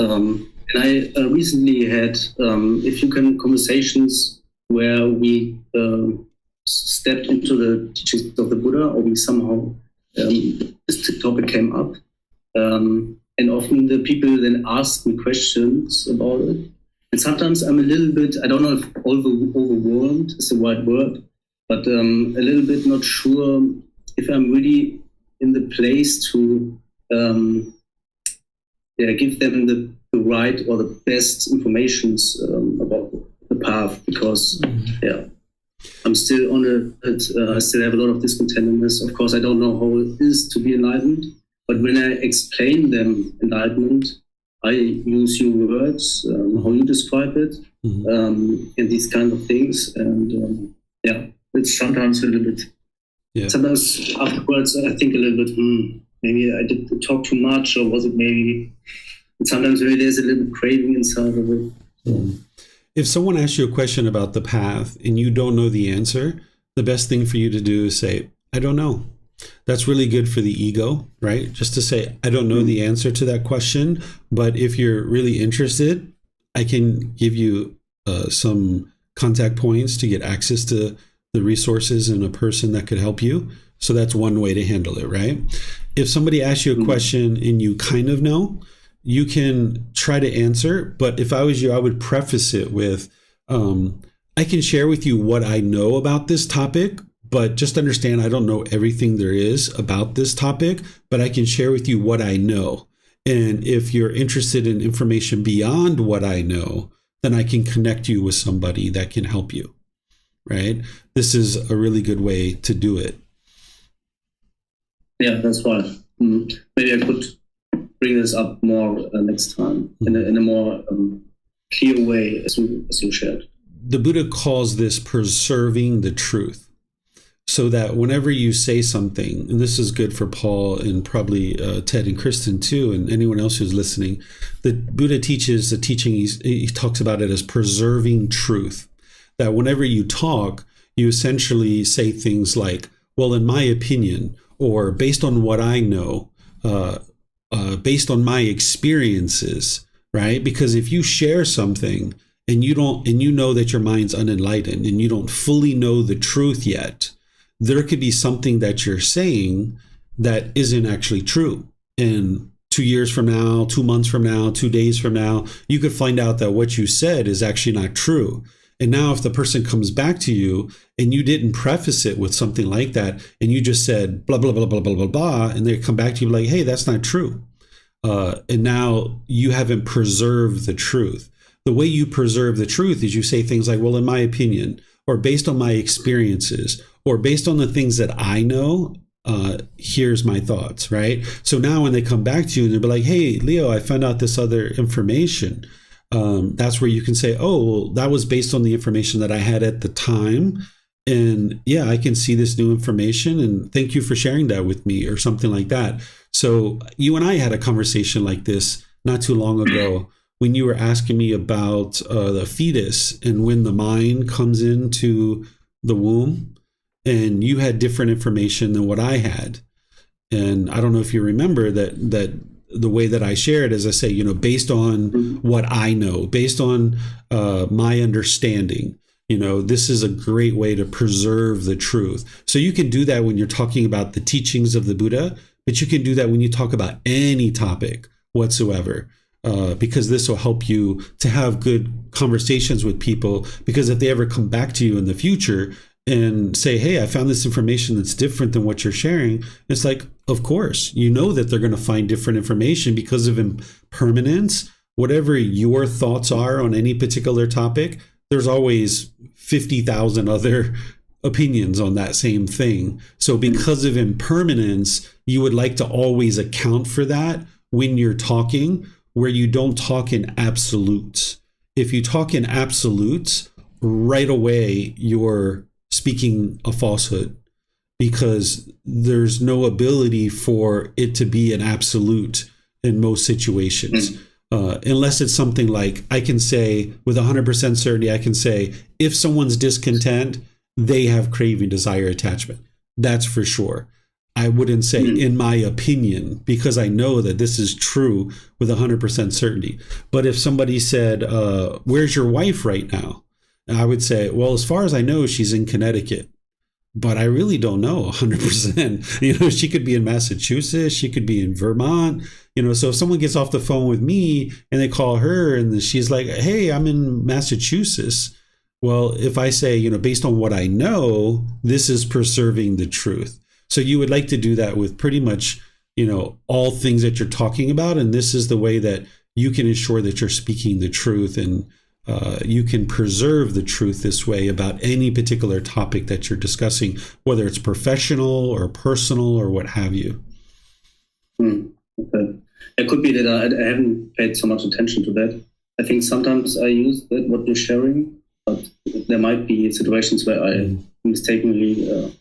I recently had a few conversations where we stepped into the teachings of the Buddha, or we somehow this topic came up. And often the people then ask me questions about it. And sometimes I'm a little bit, I don't know if overwhelmed is the right word, but a little bit not sure if I'm really in the place to give them the right or the best informations about the path, because I'm still on it. I still have a lot of discontentedness. Of course, I don't know how it is to be enlightened, but when I explain them enlightenment, I use your words, how you describe it, and these kind of things. And it's sometimes a little bit. Yeah. Sometimes afterwards, I think a little bit, maybe I did talk too much, or was it maybe? And sometimes maybe there's a little bit craving inside of it. So. If someone asks you a question about the path and you don't know the answer, the best thing for you to do is say, I don't know. That's really good for the ego, right? Just to say, I don't know the answer to that question, but if you're really interested, I can give you some contact points to get access to the resources and a person that could help you. So that's one way to handle it, right? If somebody asks you a question and you kind of know, you can try to answer, but if I was you, I would preface it with, I can share with you what I know about this topic, but just understand I don't know everything there is about this topic, but I can share with you what I know. And if you're interested in information beyond what I know, then I can connect you with somebody that can help you, right? This is a really good way to do it. Yeah, that's right. Maybe I could bring this up more next time in a more clear way, as you shared. The Buddha calls this preserving the truth. So that whenever you say something, and this is good for Paul and probably Ted and Kristen too, and anyone else who's listening, the Buddha teaches the teaching, he talks about it as preserving truth. That whenever you talk, you essentially say things like, well, in my opinion, or based on what I know, based on my experiences, right? Because if you share something and you know that your mind's unenlightened and you don't fully know the truth yet, there could be something that you're saying that isn't actually true. And 2 years from now, 2 months from now, 2 days from now, you could find out that what you said is actually not true. And now if the person comes back to you and you didn't preface it with something like that, and you just said blah, blah, blah, blah, blah, blah, blah, and they come back to you like, hey, that's not true. And now you haven't preserved the truth. The way you preserve the truth is you say things like, well, in my opinion, or based on my experiences, or based on the things that I know, here's my thoughts, right? So now when they come back to you and they'll be like, hey, Leo, I found out this other information. That's where you can say, oh, well, that was based on the information that I had at the time. And yeah, I can see this new information and thank you for sharing that with me, or something like that. So you and I had a conversation like this not too long ago when you were asking me about the fetus and when the mind comes into the womb, and you had different information than what I had. And I don't know if you remember that the way that I shared, as I say, based on what I know, based on my understanding, this is a great way to preserve the truth. So you can do that when you're talking about the teachings of the Buddha, but you can do that when you talk about any topic whatsoever. Because this will help you to have good conversations with people, because if they ever come back to you in the future and say, hey, I found this information that's different than what you're sharing, it's like, of course, that they're going to find different information because of impermanence. Whatever your thoughts are on any particular topic, there's always 50,000 other opinions on that same thing. So because of impermanence, you would like to always account for that when you're talking, where you don't talk in absolutes. If you talk in absolutes, right away you're speaking a falsehood, because there's no ability for it to be an absolute in most situations. Unless it's something like, I can say with 100% certainty, I can say, if someone's discontent, they have craving, desire, attachment. That's for sure. I wouldn't say in my opinion, because I know that this is true with 100% certainty. But if somebody said, where's your wife right now? I would say, well, as far as I know, she's in Connecticut. But I really don't know 100%. You know, she could be in Massachusetts. She could be in Vermont. You know, so if someone gets off the phone with me and they call her and she's like, hey, I'm in Massachusetts. Well, if I say, you know, based on what I know, this is preserving the truth. So you would like to do that with pretty much, you know, all things that you're talking about. And this is the way that you can ensure that you're speaking the truth, and you can preserve the truth this way about any particular topic that you're discussing, whether it's professional or personal or what have you. Okay. It could be that I haven't paid so much attention to that. I think sometimes I use that, what you're sharing, but there might be situations where I mistakenly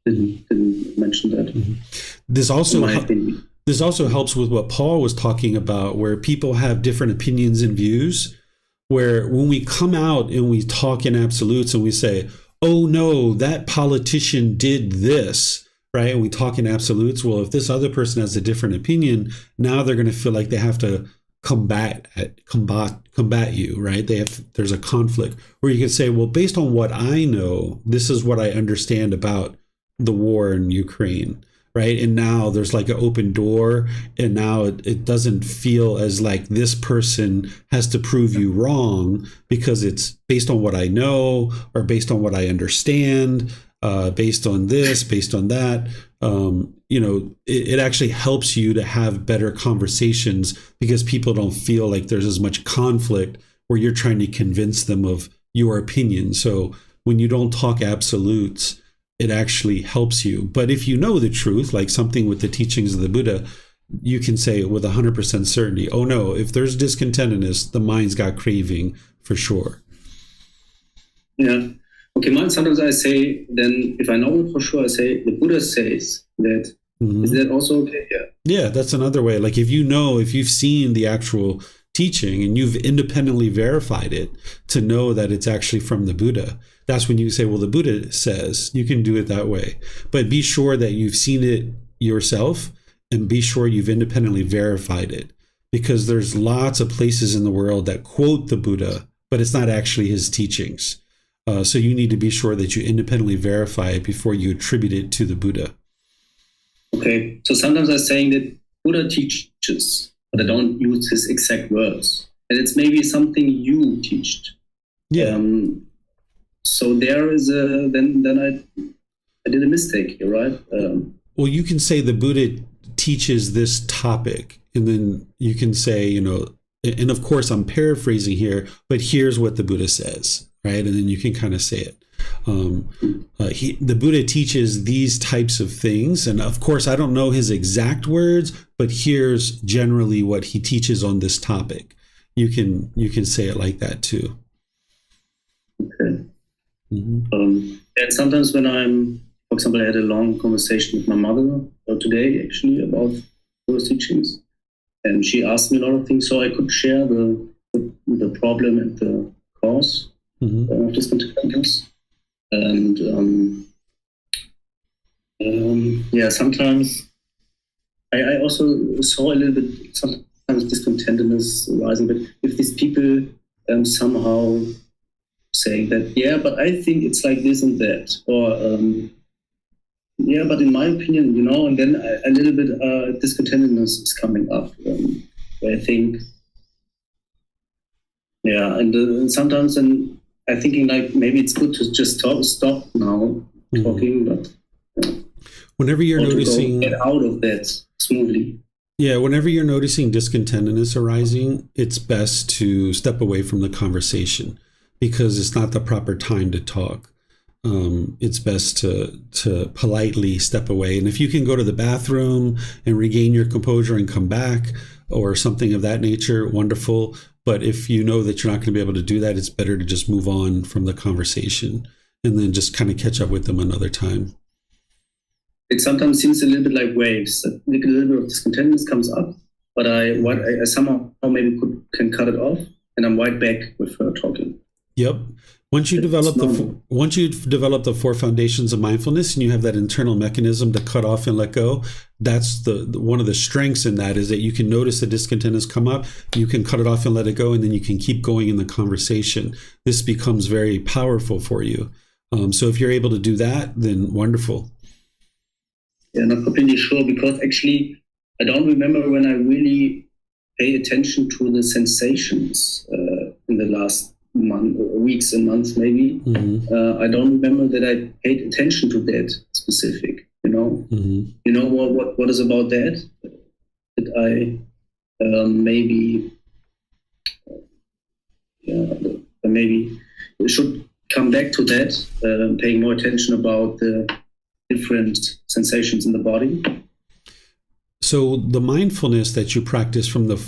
didn't mention that. This also helps with what Paul was talking about, where people have different opinions and views, where when we come out and we talk in absolutes and we say, oh no, that politician did this, right? And we talk in absolutes. Well, if this other person has a different opinion, now they're going to feel like they have to combat you, right? There's a conflict where you can say, well, based on what I know, this is what I understand about the war in Ukraine, right? And now there's like an open door, and now it doesn't feel as like this person has to prove you wrong, because it's based on what I know, or based on what I understand, based on this, based on that. You know, it actually helps you to have better conversations, because people don't feel like there's as much conflict where you're trying to convince them of your opinion. So when you don't talk absolutes, it actually helps you. But if you know the truth, like something with the teachings of the Buddha, you can say with 100% certainty, oh no, if there's discontentedness, the mind's got craving for sure. Yeah. Okay, sometimes I say, then if I know it for sure, I say, the Buddha says that. Is that also okay? Yeah, that's another way. Like if you've seen the actual teaching and you've independently verified it to know that it's actually from the Buddha, that's when you say, well, the Buddha says. You can do it that way. But be sure that you've seen it yourself, and be sure you've independently verified it, because there's lots of places in the world that quote the Buddha, but it's not actually his teachings. So you need to be sure that you independently verify it before you attribute it to the Buddha. Okay, so sometimes I'm saying that Buddha teaches, but I don't use his exact words. And it's maybe something you teach. Yeah. So there is then I did a mistake here, right? Well, you can say the Buddha teaches this topic, and then you can say, you know, and of course I'm paraphrasing here, but here's what the Buddha says, right? And then you can kind of say it. The Buddha teaches these types of things, and of course I don't know his exact words, but here's generally what he teaches on this topic. You can say it like that too. Okay. And sometimes when for example, I had a long conversation with my mother today actually about those teachings, and she asked me a lot of things, so I could share the problem and the cause of discontentedness. And sometimes I also saw a little bit sometimes discontentedness rising, but if these people somehow saying that, yeah, but I think it's like this and that, or yeah, but in my opinion, you know, and then a little bit discontentedness is coming up. Where I think, yeah, and sometimes then I'm thinking like maybe it's good to just stop now talking, but whenever you're noticing, get out of that smoothly. Yeah, whenever you're noticing discontentedness arising, it's best to step away from the conversation, because it's not the proper time to talk. it's best to politely step away. And if you can go to the bathroom and regain your composure and come back or something of that nature, wonderful. But if you know that you're not going to be able to do that, it's better to just move on from the conversation and then just kind of catch up with them another time. It sometimes seems a little bit like waves. A little bit of discontentedness comes up, but I somehow maybe can cut it off, and I'm right back with her talking. Yep. Once you've developed the 4 foundations of mindfulness and you have that internal mechanism to cut off and let go, that's the one of the strengths in that is that you can notice the discontentedness come up, you can cut it off and let it go, and then you can keep going in the conversation. This becomes very powerful for you. So if you're able to do that, then wonderful. Yeah, not completely sure, because actually I don't remember when I really pay attention to the sensations in the last weeks and months maybe. I don't remember that I paid attention to that specific, you know what is about that I maybe should come back to that, paying more attention about the different sensations in the body. So the mindfulness that you practice from the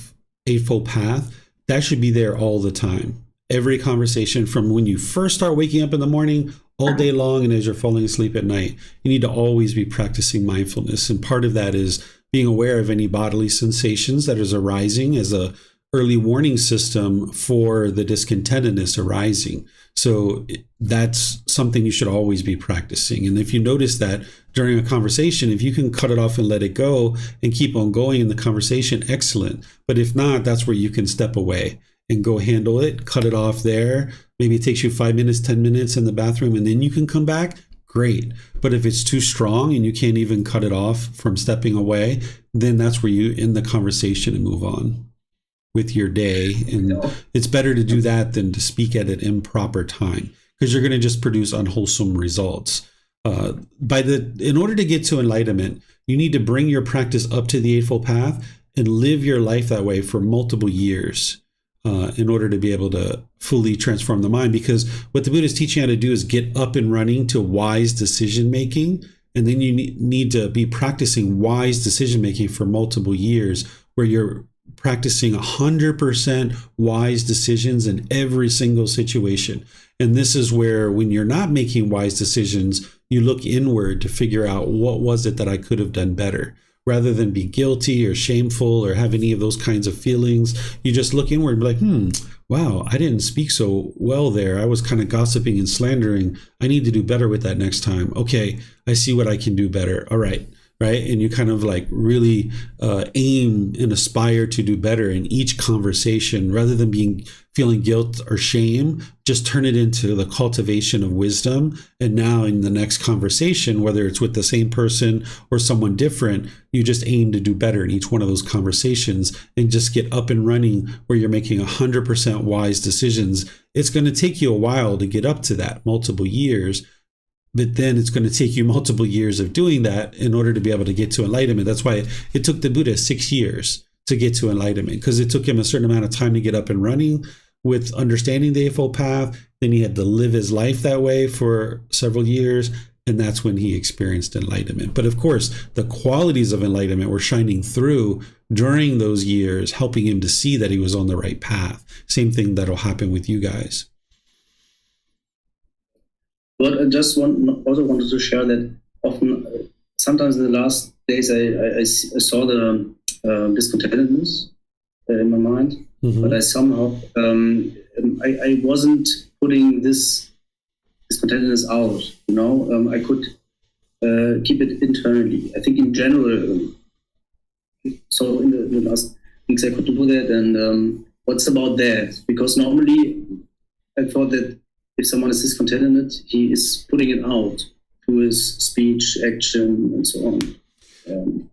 Eightfold Path, that should be there all the time. Every conversation, from when you first start waking up in the morning, all day long, and as you're falling asleep at night, you need to always be practicing mindfulness. And part of that is being aware of any bodily sensations that is arising as a early warning system for the discontentedness arising. So that's something you should always be practicing. And if you notice that during a conversation, if you can cut it off and let it go and keep on going in the conversation, excellent. But if not, that's where you can step away and go handle it, cut it off there. Maybe it takes you 5 minutes, 10 minutes in the bathroom, and then you can come back. Great. But if it's too strong and you can't even cut it off from stepping away, then that's where you end the conversation and move on with your day. And it's better to do that than to speak at an improper time, because you're going to just produce unwholesome results. In order to get to enlightenment, you need to bring your practice up to the Eightfold Path and live your life that way for multiple years in order to be able to fully transform the mind. Because what the Buddha is teaching you how to do is get up and running to wise decision making. And then you need to be practicing wise decision making for multiple years, where you're practicing 100% wise decisions in every single situation. And this is where, when you're not making wise decisions, you look inward to figure out, what was it that I could have done better? Rather than be guilty or shameful or have any of those kinds of feelings, you just look inward and be like, wow, I didn't speak so well there. I was kind of gossiping and slandering. I need to do better with that next time. Okay, I see what I can do better. All right. Right. And you kind of like really aim and aspire to do better in each conversation, rather than feeling guilt or shame. Just turn it into the cultivation of wisdom. And now in the next conversation, whether it's with the same person or someone different, you just aim to do better in each one of those conversations and just get up and running where you're making 100% wise decisions. It's going to take you a while to get up to that, multiple years. But then it's going to take you multiple years of doing that in order to be able to get to enlightenment. That's why it took the Buddha 6 years to get to enlightenment, because it took him a certain amount of time to get up and running with understanding the Eightfold Path. Then he had to live his life that way for several years. And that's when he experienced enlightenment. But of course, the qualities of enlightenment were shining through during those years, helping him to see that he was on the right path. Same thing that'll happen with you guys. But I just also wanted to share that often, sometimes in the last days, I saw the discontentedness in my mind, but I somehow, I wasn't putting this discontentedness out, I could keep it internally. I think in general, so in the last weeks I could do that. And what's about that? Because normally I thought that if someone is discontented, he is putting it out through his speech, action, and so on.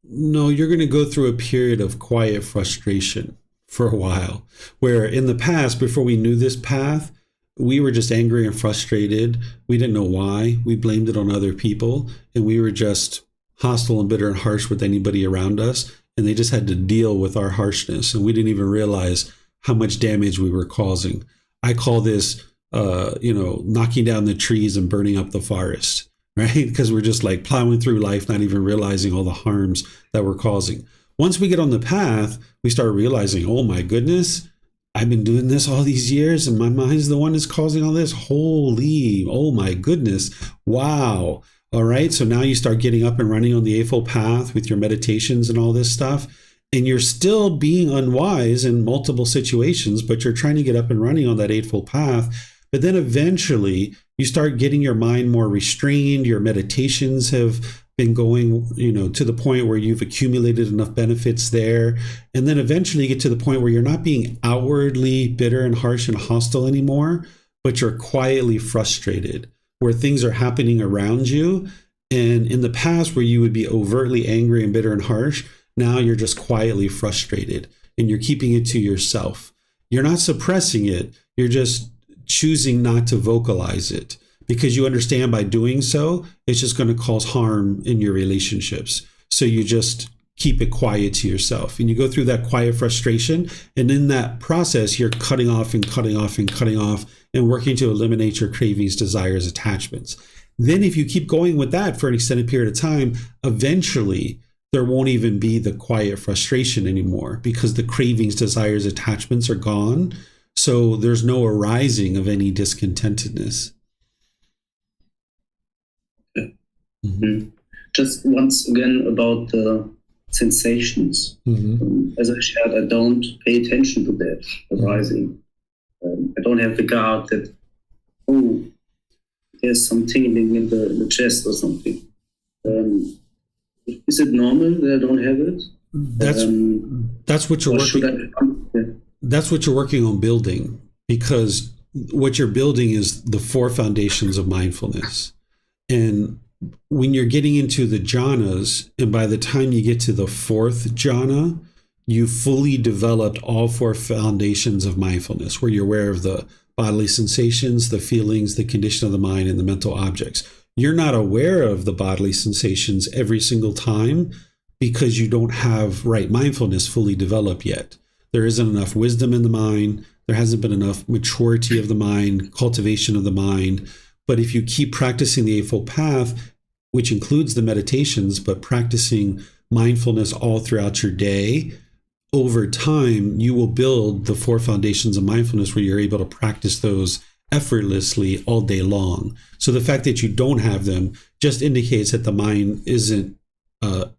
No, you're going to go through a period of quiet frustration for a while, where in the past, before we knew this path, we were just angry and frustrated. We didn't know why. We blamed it on other people, and we were just hostile and bitter and harsh with anybody around us, and they just had to deal with our harshness, and we didn't even realize how much damage we were causing. I call this knocking down the trees and burning up the forest, right? Because we're just like plowing through life, not even realizing all the harms that we're causing. Once we get on the path, we start realizing, oh my goodness, I've been doing this all these years and my mind's the one that's causing all this. Holy, oh my goodness. Wow. All right. So now you start getting up and running on the Eightfold Path with your meditations and all this stuff. And you're still being unwise in multiple situations, but you're trying to get up and running on that Eightfold Path. But then eventually you start getting your mind more restrained. Your meditations have been going, to the point where you've accumulated enough benefits there. And then eventually you get to the point where you're not being outwardly bitter and harsh and hostile anymore, but you're quietly frustrated, where things are happening around you. And in the past where you would be overtly angry and bitter and harsh, now you're just quietly frustrated and you're keeping it to yourself. You're not suppressing it. You're just choosing not to vocalize it, because you understand by doing so, it's just going to cause harm in your relationships. So you just keep it quiet to yourself. And you go through that quiet frustration. And in that process, you're cutting off and cutting off and cutting off and working to eliminate your cravings, desires, attachments. Then if you keep going with that for an extended period of time, eventually there won't even be the quiet frustration anymore, because the cravings, desires, attachments are gone. So there's no arising of any discontentedness. Mm-hmm. Just once again about the sensations. Mm-hmm. As I shared, I don't pay attention to that arising. I don't have the guard that, there's some tingling in the chest or something. Is it normal that I don't have it? That's what you're working. That's what you're working on building, because what you're building is the 4 foundations of mindfulness. And when you're getting into the jhanas, and by the time you get to the 4th jhana, you fully developed all 4 foundations of mindfulness, where you're aware of the bodily sensations, the feelings, the condition of the mind, and the mental objects. You're not aware of the bodily sensations every single time because you don't have right mindfulness fully developed yet. There isn't enough wisdom in the mind. There hasn't been enough maturity of the mind, cultivation of the mind. But if you keep practicing the Eightfold Path, which includes the meditations, but practicing mindfulness all throughout your day, over time, you will build the 4 foundations of mindfulness where you're able to practice those effortlessly all day long. So the fact that you don't have them just indicates that the mind isn't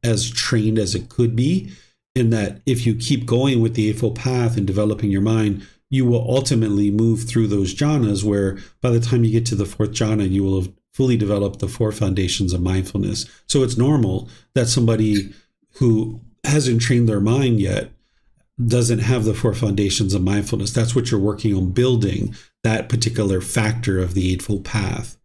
as trained as it could be, and that if you keep going with the Eightfold Path and developing your mind, you will ultimately move through those jhanas, where by the time you get to the 4th jhana, you will have fully developed the 4 foundations of mindfulness. So it's normal that somebody who hasn't trained their mind yet doesn't have the 4 foundations of mindfulness. That's what you're working on building, that particular factor of the Eightfold Path.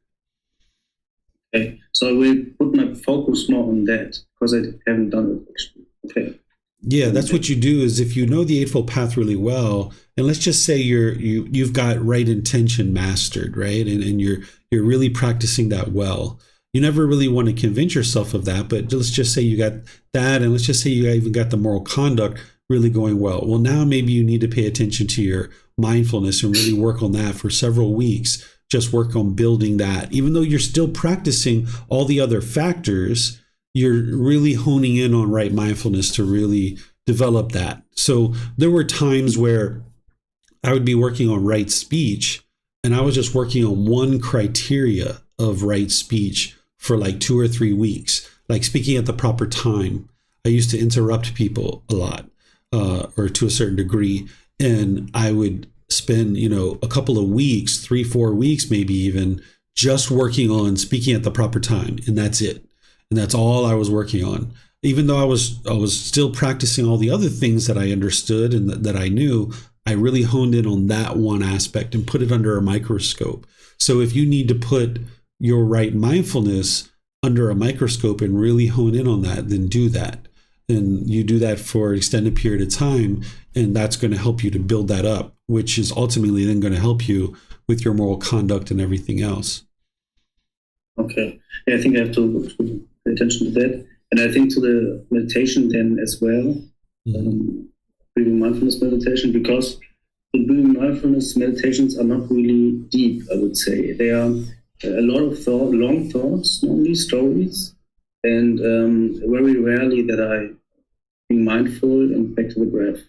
Okay, so I will put my focus more on that, because I haven't done it actually. Okay. Yeah, that's what you do. Is if you know the Eightfold Path really well, and let's just say you've got right intention mastered, right, and you're really practicing that well. You never really want to convince yourself of that, but let's just say you got that, and let's just say you even got the moral conduct really going well. Well, now maybe you need to pay attention to your mindfulness and really work on that for several weeks. Just work on building that. Even though you're still practicing all the other factors, you're really honing in on right mindfulness to really develop that. So there were times where I would be working on right speech, and I was just working on one criteria of right speech for like 2 or 3 weeks, like speaking at the proper time. I used to interrupt people a lot, or to a certain degree, and I would spend, a couple of weeks, 3-4 weeks, maybe even, just working on speaking at the proper time, and that's it. And that's all I was working on. Even though I was still practicing all the other things that I understood and that I knew, I really honed in on that one aspect and put it under a microscope. So if you need to put your right mindfulness under a microscope and really hone in on that, then do that. And you do that for an extended period of time, and that's going to help you to build that up, which is ultimately then going to help you with your moral conduct and everything else. Okay. Yeah, I think I have to pay attention to that. And I think to the meditation then as well, breathing mindfulness meditation, because the breathing mindfulness meditations are not really deep, I would say. They are a lot of long thoughts, normally stories, and very rarely that I be mindful and back to the breath.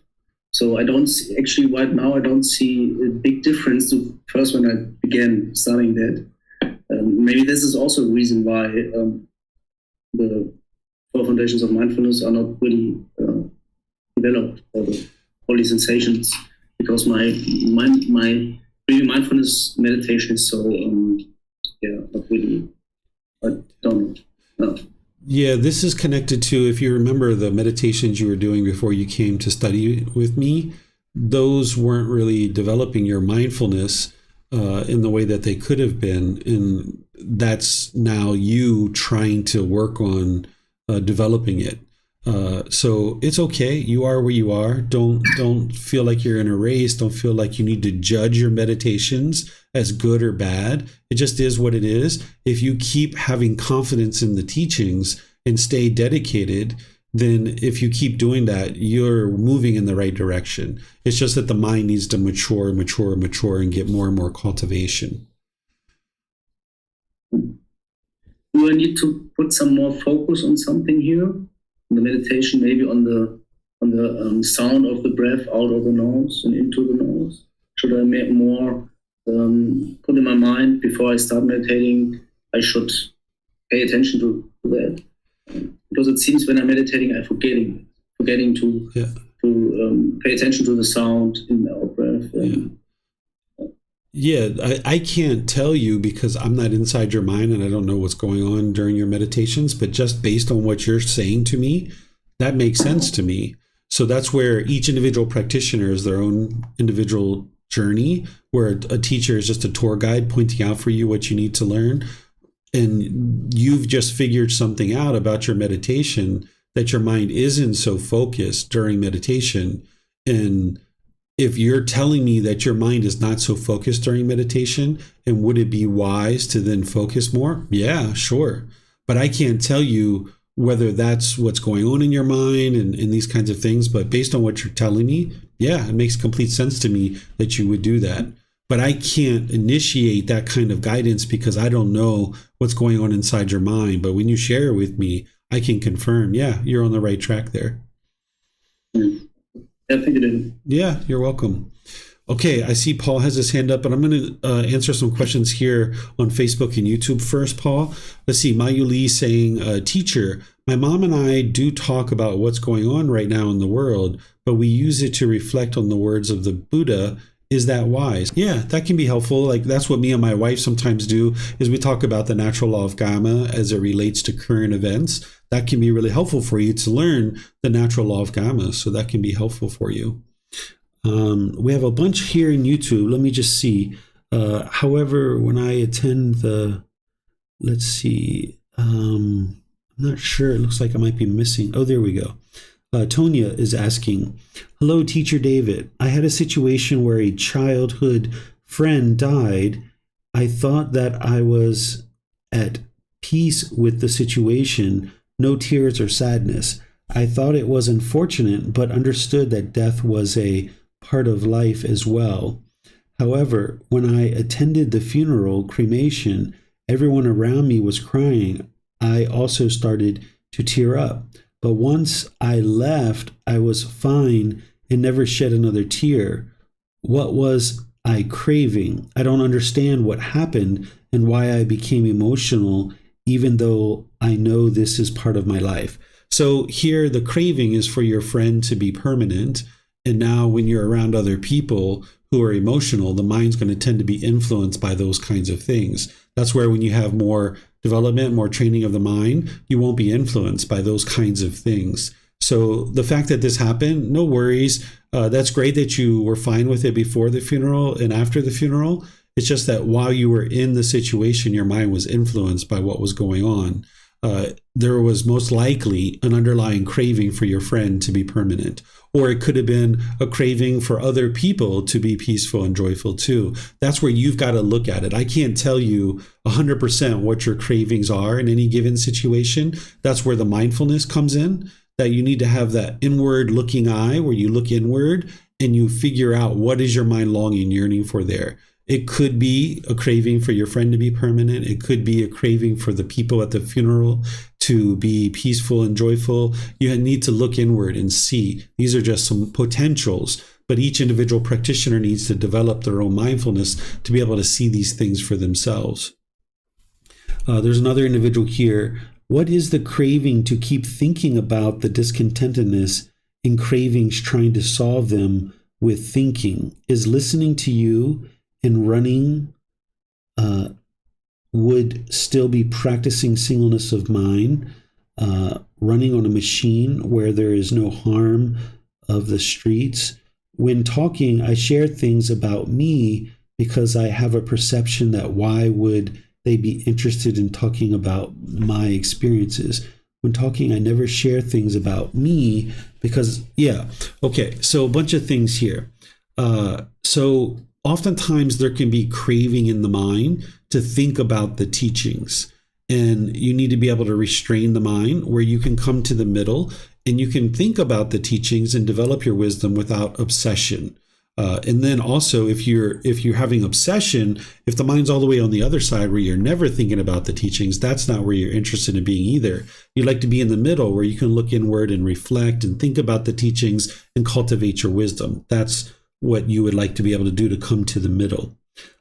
So I don't see, actually right now, I don't see a big difference to first when I began studying that. Maybe this is also a reason why the four foundations of mindfulness are not really developed, or the holy sensations, because my breathing mindfulness meditation is so not really, I don't know. No. Yeah, this is connected to, if you remember the meditations you were doing before you came to study with me, those weren't really developing your mindfulness in the way that they could have been. And that's now you trying to work on developing it. So it's okay. You are where you are. Don't feel like you're in a race. Don't feel like you need to judge your meditations as good or bad. It just is what it is. If you keep having confidence in the teachings and stay dedicated, then if you keep doing that, you're moving in the right direction. It's just that the mind needs to mature and get more and more cultivation. Do I need to put some more focus on something here? The meditation, maybe on the sound of the breath out of the nose and into the nose? Should I make more put in my mind before I start meditating? I should pay attention to that, because it seems when I'm meditating, I'm forgetting to pay attention to the sound in the out breath. Yeah, I can't tell you because I'm not inside your mind and I don't know what's going on during your meditations, but just based on what you're saying to me, that makes sense to me. So that's where each individual practitioner is their own individual journey, where a teacher is just a tour guide pointing out for you what you need to learn. And you've just figured something out about your meditation, that your mind isn't so focused during meditation. And if you're telling me that your mind is not so focused during meditation, and would it be wise to then focus more? Yeah, sure. But I can't tell you whether that's what's going on in your mind and these kinds of things. But based on what you're telling me, yeah, it makes complete sense to me that you would do that. But I can't initiate that kind of guidance because I don't know what's going on inside your mind. But when you share it with me, I can confirm, yeah, you're on the right track there. I think it is. Yeah, you're welcome. Okay, I see Paul has his hand up, but I'm going to answer some questions here on Facebook and YouTube first, Paul. Let's see, Mayu Lee saying, teacher, my mom and I do talk about what's going on right now in the world, but we use it to reflect on the words of the Buddha. Is that wise? Yeah, that can be helpful. Like that's what me and my wife sometimes do, is we talk about the natural law of karma as it relates to current events. That can be really helpful for you to learn the natural law of karma. So that can be helpful for you. We have a bunch here in YouTube. Let me just see. However, when I attend let's see, I'm not sure. It looks like I might be missing. Oh, there we go. Tonya is asking, hello, Teacher David. I had a situation where a childhood friend died. I thought that I was at peace with the situation, no tears or sadness. I thought it was unfortunate, but understood that death was a part of life as well. However, when I attended the funeral cremation, everyone around me was crying. I also started to tear up. But once I left, I was fine and never shed another tear. What was I craving? I don't understand what happened and why I became emotional, even though I know this is part of my life. So here the craving is for your friend to be permanent. And now when you're around other people who are emotional, the mind's going to tend to be influenced by those kinds of things. That's where when you have more development, more training of the mind, you won't be influenced by those kinds of things. So the fact that this happened, no worries. That's great that you were fine with it before the funeral and after the funeral. It's just that while you were in the situation, your mind was influenced by what was going on. There was most likely an underlying craving for your friend to be permanent, or it could have been a craving for other people to be peaceful and joyful too. That's where you've got to look at it. I can't tell you 100% what your cravings are in any given situation. That's where the mindfulness comes in, that you need to have that inward looking eye where you look inward and you figure out what is your mind longing, yearning for there. It could be a craving for your friend to be permanent. It could be a craving for the people at the funeral to be peaceful and joyful. You need to look inward and see. These are just some potentials, but each individual practitioner needs to develop their own mindfulness to be able to see these things for themselves. There's another individual here. What is the craving to keep thinking about the discontentedness and cravings trying to solve them with thinking? Is listening to you and running would still be practicing singleness of mind, running on a machine where there is no harm of the streets? When talking, I share things about me because I have a perception that why would they be interested in talking about my experiences? When talking, I never share things about me because, so a bunch of things here. So oftentimes there can be craving in the mind to think about the teachings, and you need to be able to restrain the mind where you can come to the middle and you can think about the teachings and develop your wisdom without obsession. And then also, if you're having obsession, if the mind's all the way on the other side where you're never thinking about the teachings, that's not where you're interested in being either. You'd like to be in the middle where you can look inward and reflect and think about the teachings and cultivate your wisdom. That's what you would like to be able to do to come to the middle.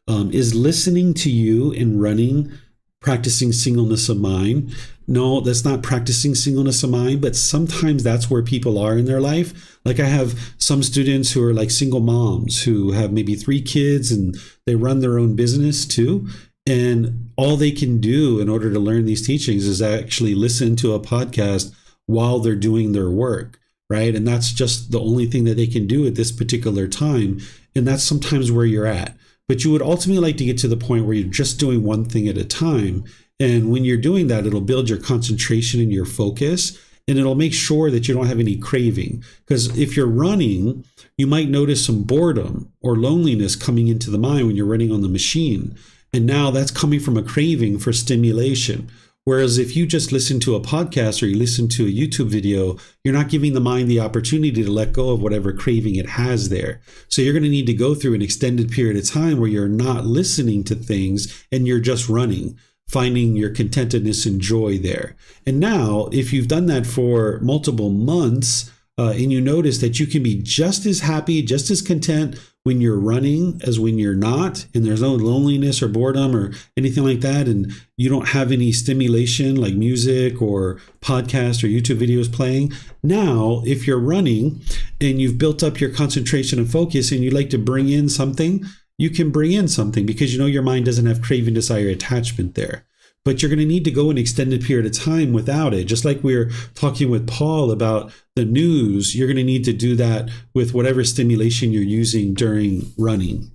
Is listening to you and running practicing singleness of mind? No, that's not practicing singleness of mind, but sometimes that's where people are in their life. Like I have some students who are like single moms who have maybe 3 kids and they run their own business too. And all they can do in order to learn these teachings is actually listen to a podcast while they're doing their work, right? And that's just the only thing that they can do at this particular time. And that's sometimes where you're at. But you would ultimately like to get to the point where you're just doing one thing at a time. And when you're doing that, it'll build your concentration and your focus, and it'll make sure that you don't have any craving. Because if you're running, you might notice some boredom or loneliness coming into the mind when you're running on the machine. And now that's coming from a craving for stimulation. Whereas if you just listen to a podcast or you listen to a YouTube video, you're not giving the mind the opportunity to let go of whatever craving it has there. So you're going to need to go through an extended period of time where you're not listening to things and you're just running, finding your contentedness and joy there. And now, if you've done that for multiple months, and you notice that you can be just as happy, just as content when you're running as when you're not, and there's no loneliness or boredom or anything like that, and you don't have any stimulation like music or podcast or YouTube videos playing. Now, if you're running and you've built up your concentration and focus and you'd like to bring in something, you can bring in something because you know your mind doesn't have craving, desire, attachment there. But you're going to need to go an extended period of time without it. Just like we were talking with Paul about the news, you're going to need to do that with whatever stimulation you're using during running.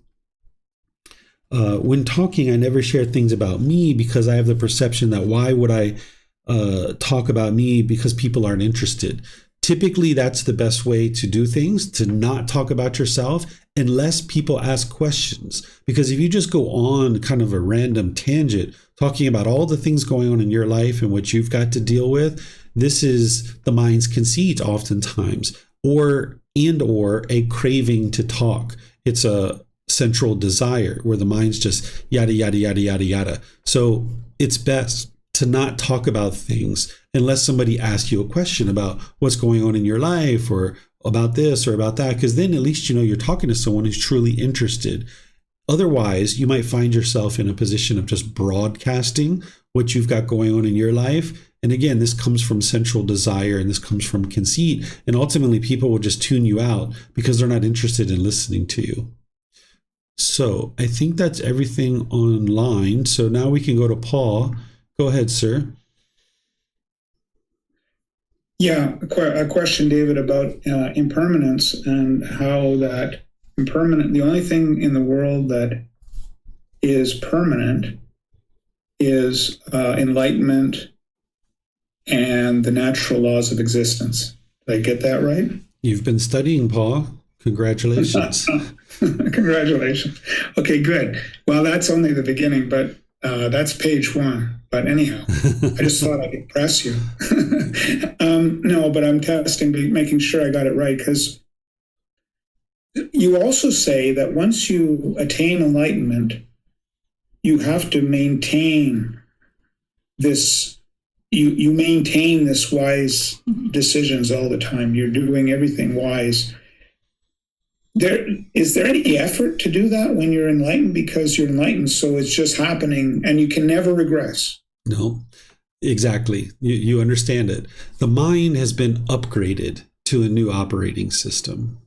When talking, I never share things about me because I have the perception that why would I talk about me because people aren't interested. Typically, that's the best way to do things, to not talk about yourself unless people ask questions. Because if you just go on kind of a random tangent, talking about all the things going on in your life and what you've got to deal with, this is the mind's conceit oftentimes, or a craving to talk. It's a central desire where the mind's just yada, yada, yada, yada, yada. So it's best to not talk about things unless somebody asks you a question about what's going on in your life or about this or about that, because then at least you know you're talking to someone who's truly interested. Otherwise, you might find yourself in a position of just broadcasting what you've got going on in your life. And again, this comes from central desire and this comes from conceit. And ultimately, people will just tune you out because they're not interested in listening to you. So I think that's everything online. So now we can go to Paul. Go ahead, sir. Yeah, a question, David, about impermanence and how that impermanent, the only thing in the world that is permanent is enlightenment and the natural laws of existence. Did I get that right? You've been studying, Paul. Congratulations. Congratulations. Okay, good. Well, that's only the beginning, but that's page 1. But anyhow, I just thought I'd impress you. No, but I'm testing, making sure I got it right, because you also say that once you attain enlightenment, you have to maintain this. You maintain this wise decisions all the time. You're doing everything wise. Is there any effort to do that when you're enlightened? Because you're enlightened, so it's just happening, and you can never regress. No, exactly. You understand it. The mind has been upgraded to a new operating system,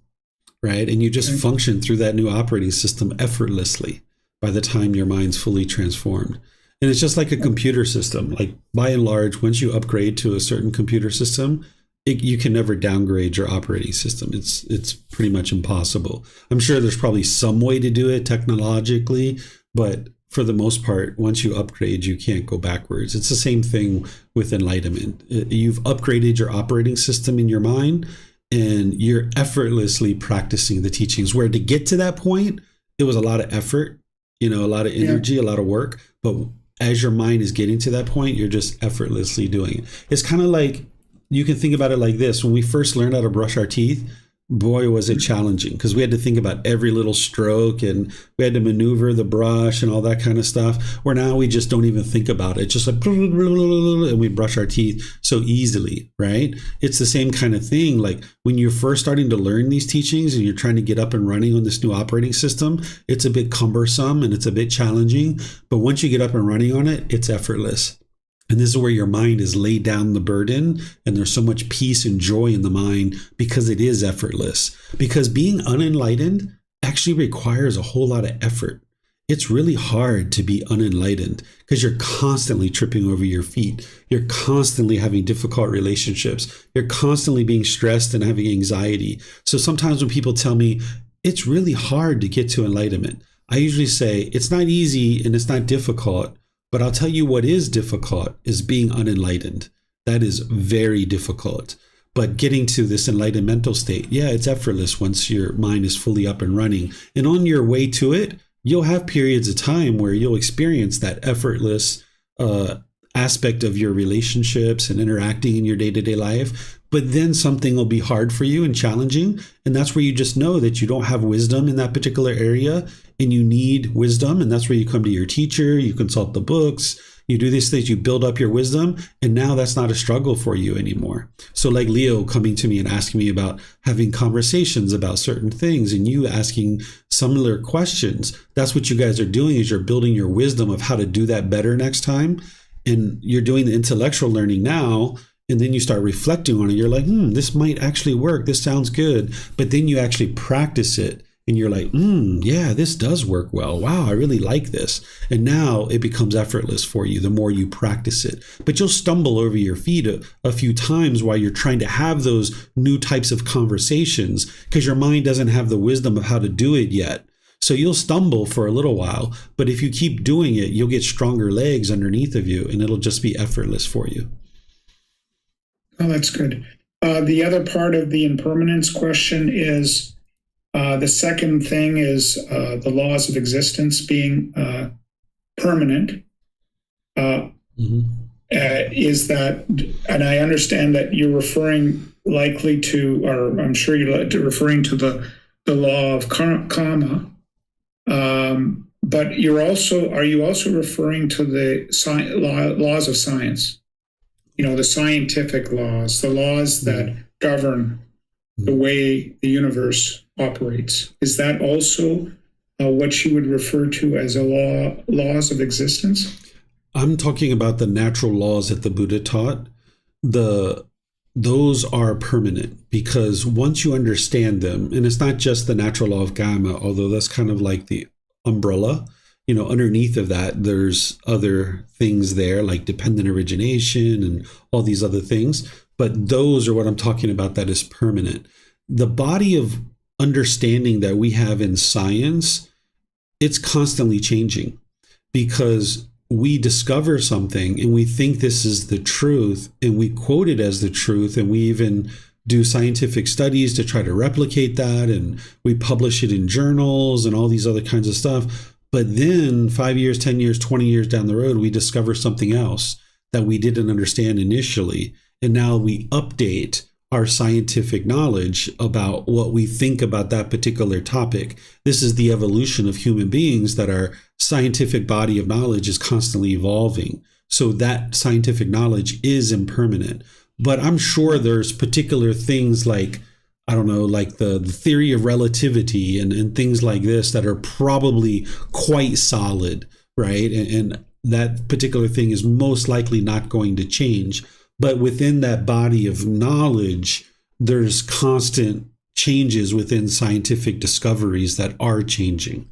right? And you just function through that new operating system effortlessly by the time your mind's fully transformed. And it's just like a computer system. Like, by and large, once you upgrade to a certain computer system, you can never downgrade your operating system. It's pretty much impossible. I'm sure there's probably some way to do it technologically, but for the most part, once you upgrade, you can't go backwards. It's the same thing with enlightenment. You've upgraded your operating system in your mind, and you're effortlessly practicing the teachings. Where to get to that point, it was a lot of effort, a lot of energy, a lot of work. But as your mind is getting to that point, you're just effortlessly doing it. It's kind of like, you can think about it like this. When we first learned how to brush our teeth, boy, was it challenging, because we had to think about every little stroke, and we had to maneuver the brush and all that kind of stuff. Where now we just don't even think about it. Just like, and we brush our teeth so easily, right? It's the same kind of thing. Like, when you're first starting to learn these teachings and you're trying to get up and running on this new operating system, it's a bit cumbersome and it's a bit challenging. But once you get up and running on it, it's effortless. And this is where your mind has laid down the burden, and there's so much peace and joy in the mind because it is effortless. Because being unenlightened actually requires a whole lot of effort. It's really hard to be unenlightened because you're constantly tripping over your feet. You're constantly having difficult relationships. You're constantly being stressed and having anxiety. So sometimes when people tell me it's really hard to get to enlightenment, I usually say it's not easy and it's not difficult. But I'll tell you what is difficult is being unenlightened. That is very difficult. But getting to this enlightened mental state, it's effortless once your mind is fully up and running. And on your way to it, you'll have periods of time where you'll experience that effortless aspect of your relationships and interacting in your day-to-day life. But then something will be hard for you and challenging. And that's where you just know that you don't have wisdom in that particular area, and you need wisdom. And that's where you come to your teacher, you consult the books, you do these things, you build up your wisdom. And now that's not a struggle for you anymore. So like Leo coming to me and asking me about having conversations about certain things, and you asking similar questions. That's what you guys are doing, is you're building your wisdom of how to do that better next time. And you're doing the intellectual learning now. And then you start reflecting on it. You're like, this might actually work. This sounds good. But then you actually practice it. And you're like, yeah, this does work well. Wow, I really like this. And now it becomes effortless for you the more you practice it. But you'll stumble over your feet a few times while you're trying to have those new types of conversations, because your mind doesn't have the wisdom of how to do it yet. So you'll stumble for a little while. But if you keep doing it, you'll get stronger legs underneath of you, and it'll just be effortless for you. Oh, that's good. The other part of the impermanence question is, the second thing is the laws of existence being permanent. Is that, and I understand that you're referring likely to, or I'm sure you're referring to the law of karma. But are you also referring to the laws of science? The scientific laws, the laws that govern the way the universe operates. Is that also what you would refer to as laws of existence? I'm talking about the natural laws that the Buddha taught. Those are permanent, because once you understand them, and it's not just the natural law of karma, although that's kind of like the umbrella. Underneath of that, there's other things there like dependent origination and all these other things. But those are what I'm talking about that is permanent. The body of understanding that we have in science, it's constantly changing, because we discover something and we think this is the truth, and we quote it as the truth, and we even do scientific studies to try to replicate that, and we publish it in journals and all these other kinds of stuff. But then 5 years, 10 years, 20 years down the road, we discover something else that we didn't understand initially. And now we update our scientific knowledge about what we think about that particular topic. This is the evolution of human beings, that our scientific body of knowledge is constantly evolving. So that scientific knowledge is impermanent. But I'm sure there's particular things like, I don't know, like the theory of relativity and things like this that are probably quite solid, right? And that particular thing is most likely not going to change. But within that body of knowledge, there's constant changes within scientific discoveries that are changing,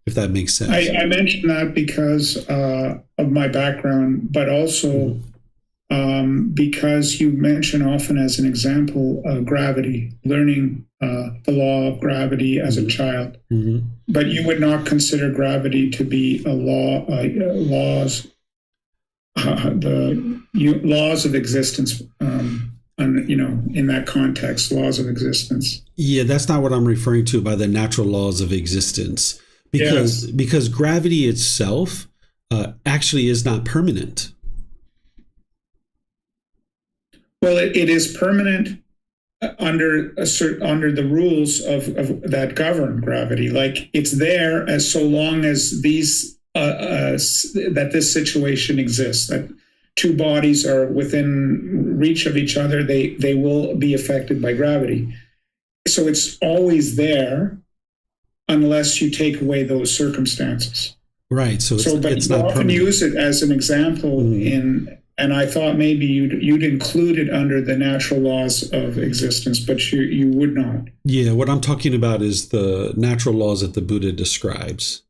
if that makes sense. I mentioned that because of my background, but also because you mention often as an example gravity, learning the law of gravity as a child. Mm-hmm. But you would not consider gravity to be a law, laws of existence, in that context, laws of existence. Yeah, that's not what I'm referring to by the natural laws of existence, because gravity itself actually is not permanent. Well, it is permanent under the rules of that govern gravity. Like, it's there as so long as that this situation exists, that two bodies are within reach of each other, they will be affected by gravity. So it's always there unless you take away those circumstances. Right. So but it's you not often permanent. use it as an example and I thought maybe you'd include it under the natural laws of existence, but you would not. Yeah, what I'm talking about is the natural laws that the Buddha describes.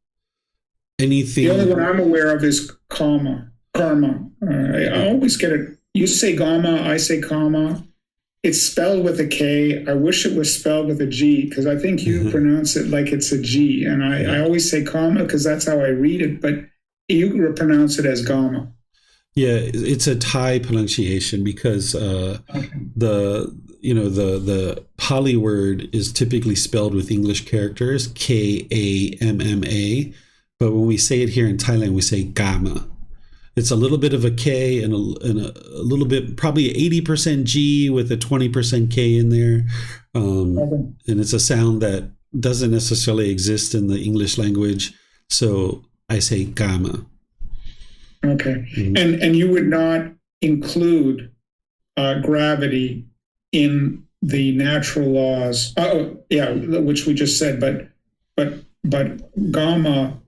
Anything. The only one I'm aware of is karma. I always get it. You say gamma, I say karma. It's spelled with a K. I wish it was spelled with a G, because I think you pronounce it like it's a G. And I always say karma because that's how I read it, but you pronounce it as gamma. Yeah, it's a Thai pronunciation because the Pali word is typically spelled with English characters, Kamma, but when we say it here in Thailand, we say Gamma. It's a little bit of a K and a little bit, probably 80% G with a 20% K in there. And it's a sound that doesn't necessarily exist in the English language. So I say Gamma. Okay. And you would not include gravity in the natural laws, which we just said, but gamma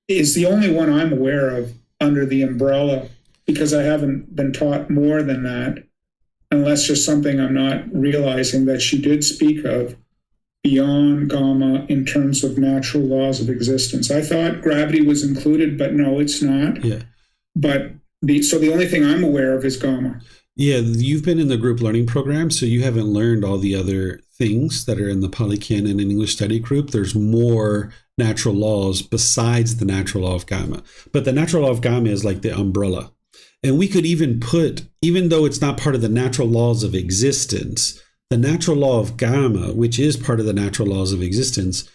is the only one I'm aware of under the umbrella, because I haven't been taught more than that, unless there's something I'm not realizing that she did speak of beyond gamma in terms of natural laws of existence. I thought gravity was included, but no, it's not. Yeah. But the only thing I'm aware of is gamma. Yeah, you've been in the group learning program, so you haven't learned all the other things that are in the Pali Canon and English study group. There's more natural laws besides the natural law of gamma. But the natural law of gamma is like the umbrella. And we could even even though it's not part of the natural laws of existence, the natural law of gamma, which is part of the natural laws of existence,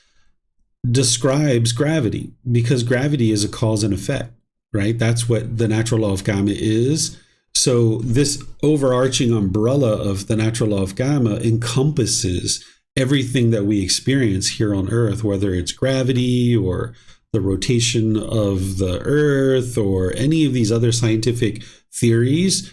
describes gravity, because gravity is a cause and effect, right? That's what the natural law of gamma is. So this overarching umbrella of the natural law of gamma encompasses everything that we experience here on Earth, whether it's gravity or the rotation of the Earth or any of these other scientific theories.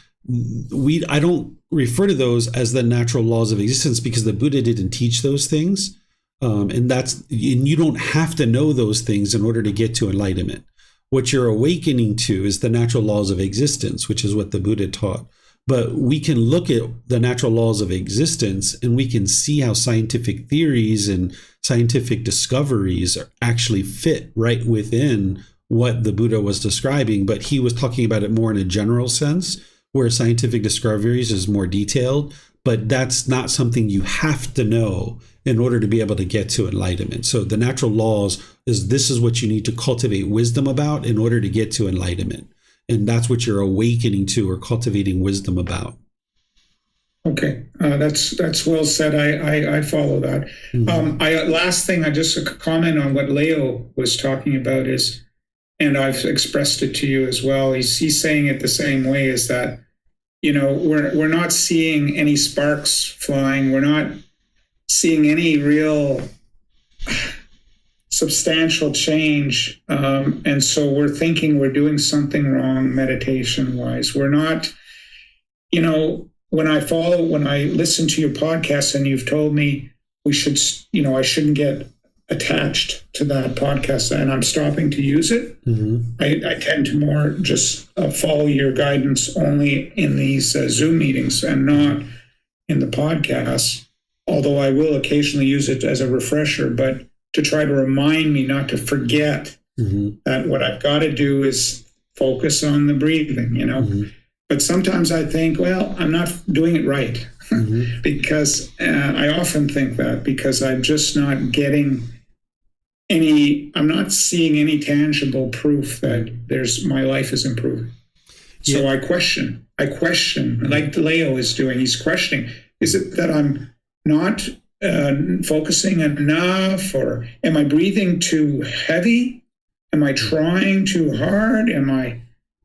I don't refer to those as the natural laws of existence because the Buddha didn't teach those things. And you don't have to know those things in order to get to enlightenment. What you're awakening to is the natural laws of existence, which is what the Buddha taught. But we can look at the natural laws of existence and we can see how scientific theories and scientific discoveries actually fit right within what the Buddha was describing. But he was talking about it more in a general sense, where scientific discoveries is more detailed. But that's not something you have to know in order to be able to get to enlightenment. So the natural laws this is what you need to cultivate wisdom about in order to get to enlightenment. And that's what you're awakening to or cultivating wisdom about. Okay, that's well said. I follow that. Last thing, I just comment on what Leo was talking about is, and I've expressed it to you as well. He's saying it the same way, is that we're not seeing any sparks flying. We're not seeing any real substantial change. And so we're thinking we're doing something wrong meditation wise. We're not, when I listen to your podcast and you've told me I shouldn't get attached to that podcast, and I'm stopping to use it. Mm-hmm. I tend to more just follow your guidance only in these Zoom meetings and not in the podcast, although I will occasionally use it as a refresher, but to try to remind me not to forget that what I've got to do is focus on the breathing, Mm-hmm. But sometimes I think, well, I'm not doing it right because I often think that because I'm just not getting I'm not seeing any tangible proof that my life is improving. So I question, like Leo is doing. He's questioning, is it that I'm not focusing enough, or am I breathing too heavy? Am I trying too hard? Am I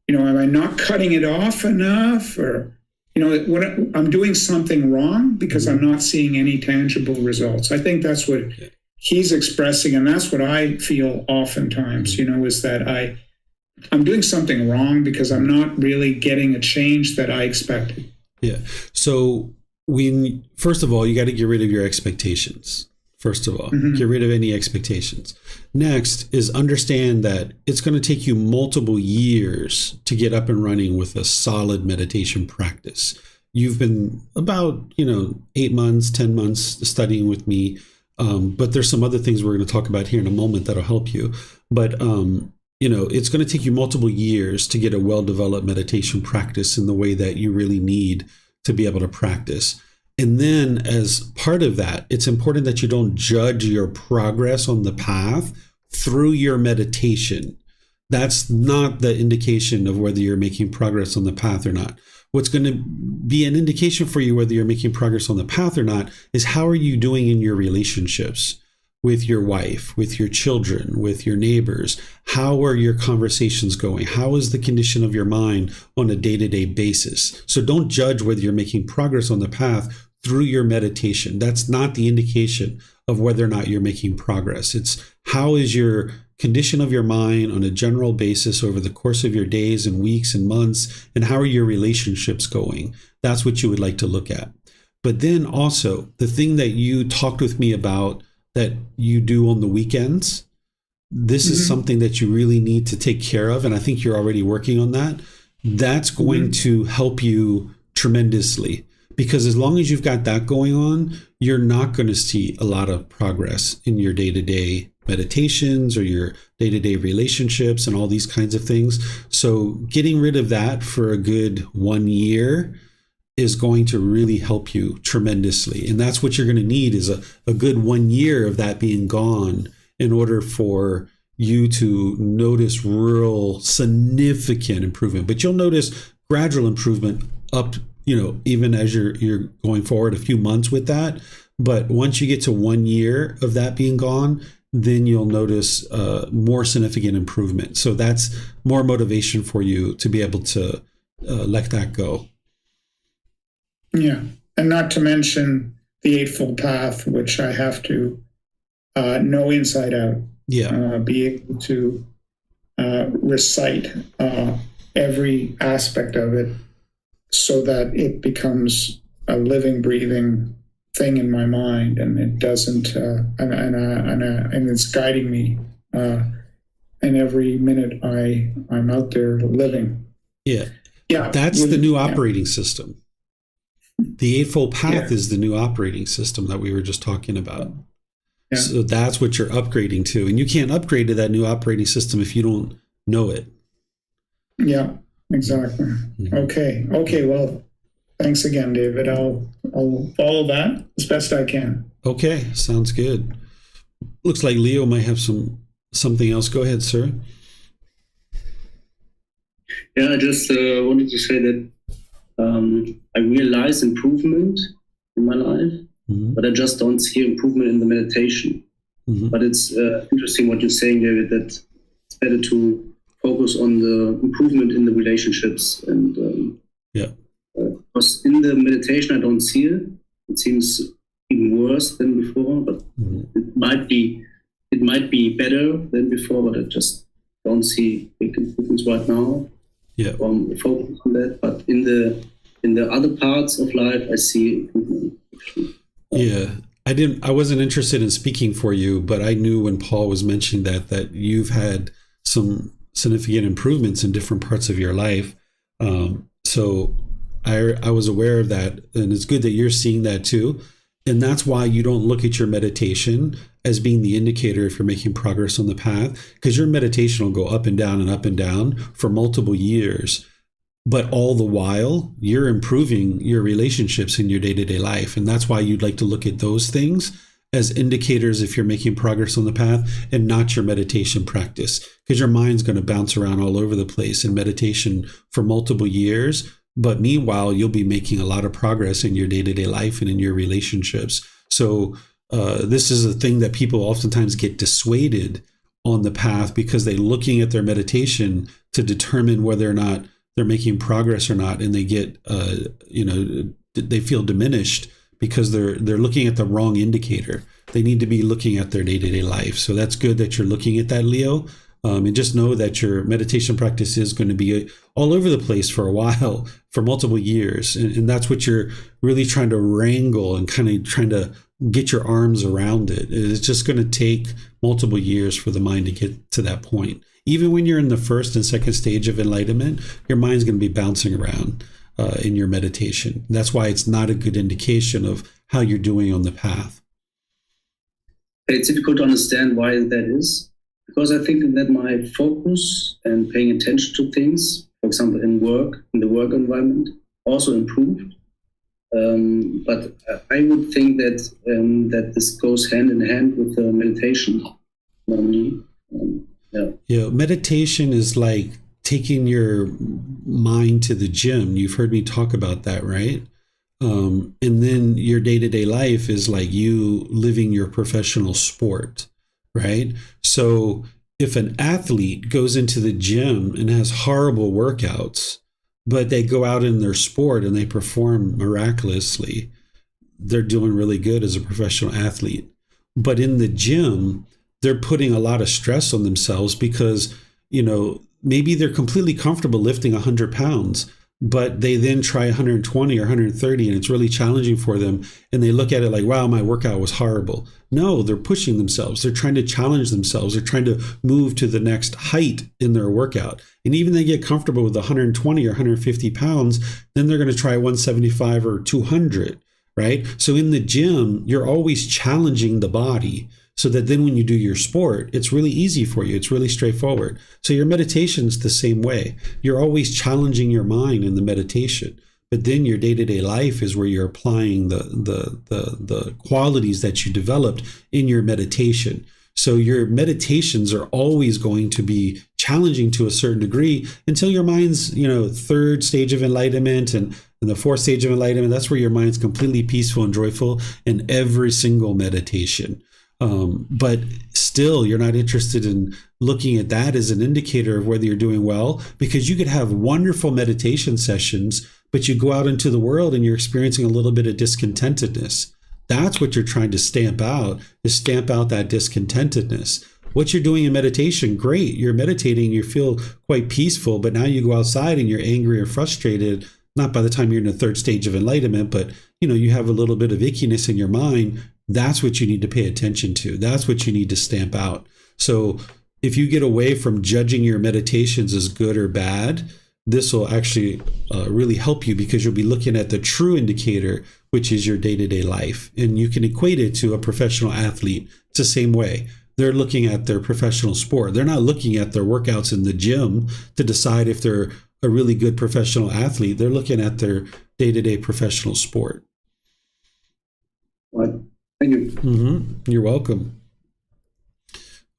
not cutting it off enough? Or, I'm doing something wrong because I'm not seeing any tangible results. I think that's what he's expressing, and that's what I feel oftentimes, is that I'm doing something wrong because I'm not really getting a change that I expected. Yeah. So first of all, you got to get rid of your expectations. First of all, get rid of any expectations. Next is understand that it's going to take you multiple years to get up and running with a solid meditation practice. You've been about, 8 months, 10 months studying with me. But there's some other things we're going to talk about here in a moment that'll help you. But, it's going to take you multiple years to get a well-developed meditation practice in the way that you really need to be able to practice. And then as part of that, it's important that you don't judge your progress on the path through your meditation. That's not the indication of whether you're making progress on the path or not. What's going to be an indication for you whether you're making progress on the path or not is how are you doing in your relationships with your wife, with your children, with your neighbors? How are your conversations going? How is the condition of your mind on a day-to-day basis? So don't judge whether you're making progress on the path through your meditation. That's not the indication of whether or not you're making progress. It's how is your condition of your mind on a general basis over the course of your days and weeks and months, and how are your relationships going? That's what you would like to look at. But then also the thing that you talked with me about that you do on the weekends, this is something that you really need to take care of. And I think you're already working on that. That's going to help you tremendously, because as long as you've got that going on, you're not going to see a lot of progress in your day-to-day meditations or your day-to-day relationships and all these kinds of things. So getting rid of that for a good 1 year is going to really help you tremendously. And that's what you're going to need is a good 1 year of that being gone in order for you to notice real significant improvement. But you'll notice gradual improvement up, even as you're going forward a few months with that. But once you get to 1 year of that being gone, then you'll notice more significant improvement. So that's more motivation for you to be able to let that go. Yeah. And not to mention the Eightfold Path, which I have to know inside out. Yeah. Be able to recite every aspect of it so that it becomes a living, breathing thing in my mind, and it doesn't, and it's guiding me. And every minute I'm out there living. Yeah. Yeah. That's the new operating system. The Eightfold Path is the new operating system that we were just talking about. Yeah. So that's what you're upgrading to. And you can't upgrade to that new operating system if you don't know it. Yeah, exactly. Mm-hmm. Okay. Well, thanks again, David. I'll follow that as best I can. Okay. Sounds good. Looks like Leo might have something else. Go ahead, sir. Yeah, I just wanted to say that I realize improvement in my life, but I just don't see improvement in the meditation. But it's interesting what you're saying, David, that it's better to focus on the improvement in the relationships and because in the meditation I don't see it. It seems even worse than before, but it might be better than before, but I just don't see big improvements right now. Yeah. Focus on that, but in the other parts of life, I see improvement. Yeah. I wasn't interested in speaking for you, but I knew when Paul was mentioning that you've had some significant improvements in different parts of your life. So I was aware of that, and it's good that you're seeing that too. And that's why you don't look at your meditation as being the indicator if you're making progress on the path, because your meditation will go up and down for multiple years. But all the while, you're improving your relationships in your day-to-day life. And that's why you'd like to look at those things as indicators if you're making progress on the path, and not your meditation practice, because your mind's going to bounce around all over the place in meditation for multiple years. But meanwhile, you'll be making a lot of progress in your day-to-day life and in your relationships. So this is a thing that people oftentimes get dissuaded on the path because they're looking at their meditation to determine whether or not they're making progress or not, and they get they feel diminished because they're looking at the wrong indicator. They need to be looking at their day-to-day life. So that's good that you're looking at that, Leo. And just know that your meditation practice is going to be all over the place for a while, for multiple years. And that's what you're really trying to wrangle and kind of trying to get your arms around it. It's just going to take multiple years for the mind to get to that point. Even when you're in the first and second stage of enlightenment, your mind's going to be bouncing around in your meditation. That's why it's not a good indication of how you're doing on the path. It's difficult to understand why that is, because I think that my focus and paying attention to things, for example, in the work environment, also improved. But I would think that that this goes hand in hand with the meditation. Yeah, meditation is like taking your mind to the gym. You've heard me talk about that, right? And then your day-to-day life is like you living your professional sport, right? So if an athlete goes into the gym and has horrible workouts, but they go out in their sport and they perform miraculously, they're doing really good as a professional athlete. But in the gym, they're putting a lot of stress on themselves because, maybe they're completely comfortable lifting 100 pounds, but they then try 120 or 130 and it's really challenging for them. And they look at it like, wow, my workout was horrible. No, they're pushing themselves. They're trying to challenge themselves. They're trying to move to the next height in their workout. And even they get comfortable with 120 or 150 pounds, then they're going to try 175 or 200, right? So in the gym, you're always challenging the body, so that then when you do your sport, it's really easy for you. It's really straightforward. So your meditation's the same way. You're always challenging your mind in the meditation. But then your day-to-day life is where you're applying the qualities that you developed in your meditation. So your meditations are always going to be challenging to a certain degree until your mind's, third stage of enlightenment and the fourth stage of enlightenment. That's where your mind's completely peaceful and joyful in every single meditation. But still, you're not interested in looking at that as an indicator of whether you're doing well, because you could have wonderful meditation sessions, but you go out into the world and you're experiencing a little bit of discontentedness. That's what you're trying to stamp out, is stamp out that discontentedness. What you're doing in meditation, great. You're meditating, you feel quite peaceful, but now you go outside and you're angry or frustrated, not by the time you're in the third stage of enlightenment, but you have a little bit of ickiness in your mind. That's what you need to pay attention to. That's what you need to stamp out. So if you get away from judging your meditations as good or bad, this will actually really help you, because you'll be looking at the true indicator, which is your day-to-day life. And you can equate it to a professional athlete. It's the same way. They're looking at their professional sport. They're not looking at their workouts in the gym to decide if they're a really good professional athlete. They're looking at their day-to-day professional sport. Right. Thank you. Mm-hmm. You're welcome.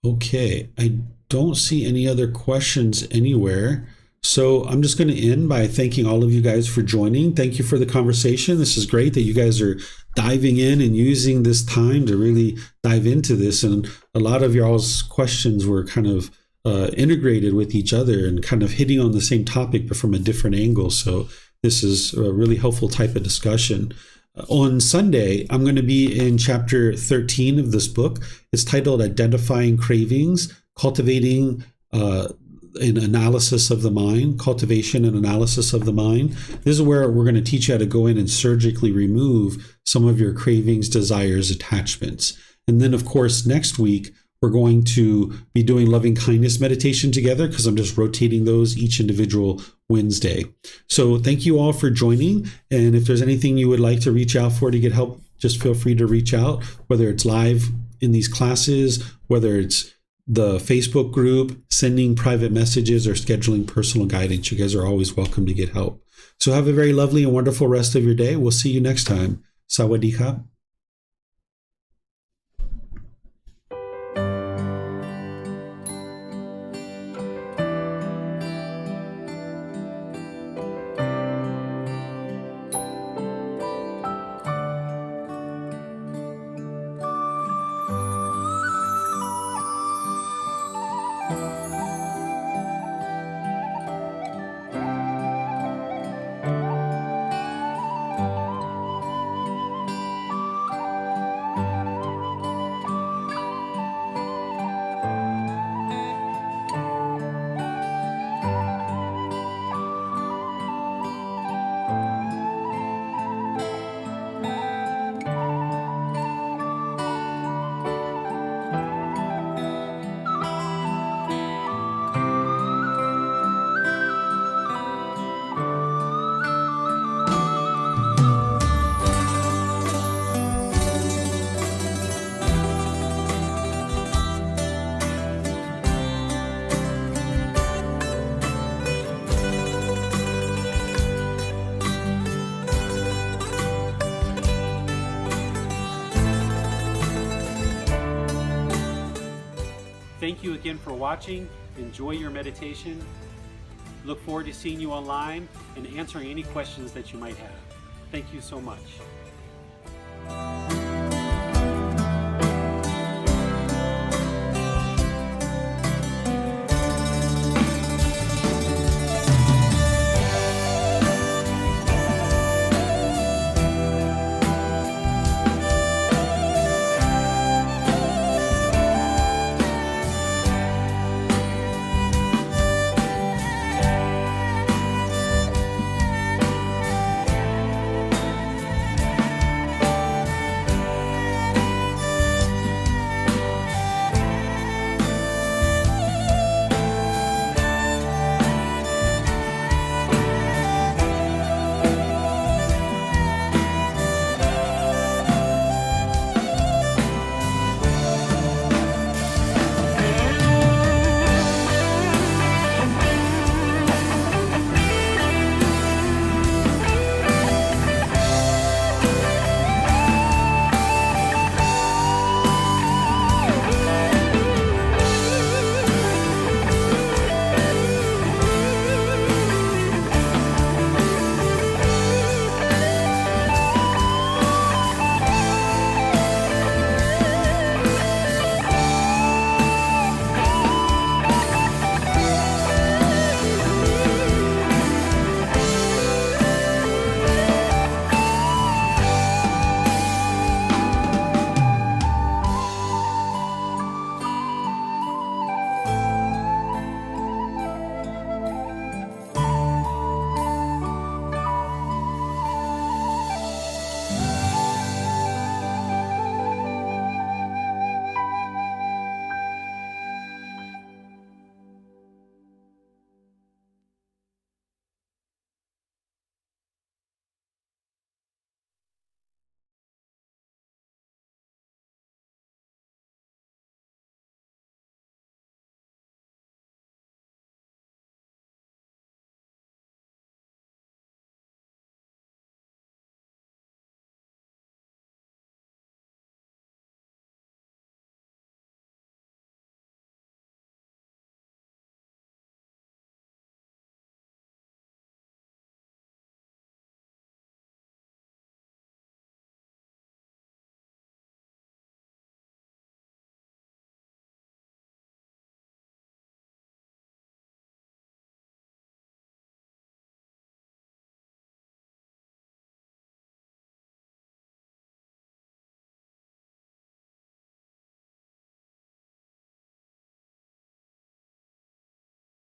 Okay, I don't see any other questions anywhere. So I'm just going to end by thanking all of you guys for joining. Thank you for the conversation. This is great that you guys are diving in and using this time to really dive into this. And a lot of y'all's questions were kind of integrated with each other and kind of hitting on the same topic, but from a different angle. So this is a really helpful type of discussion. On Sunday, I'm going to be in chapter 13 of this book. It's titled Identifying Cravings, Cultivating an Analysis of the Mind, Cultivation and Analysis of the Mind. This is where we're going to teach you how to go in and surgically remove some of your cravings, desires, attachments. And then, of course, next week, we're going to be doing loving kindness meditation together because I'm just rotating those each individual Wednesday. So thank you all for joining. And if there's anything you would like to reach out for to get help, just feel free to reach out, whether it's live in these classes, whether it's the Facebook group, sending private messages, or scheduling personal guidance. You guys are always welcome to get help. So have a very lovely and wonderful rest of your day. We'll see you next time. Sawadee ka. Thank you again for watching. Enjoy your meditation. Look forward to seeing you online and answering any questions that you might have. Thank you so much.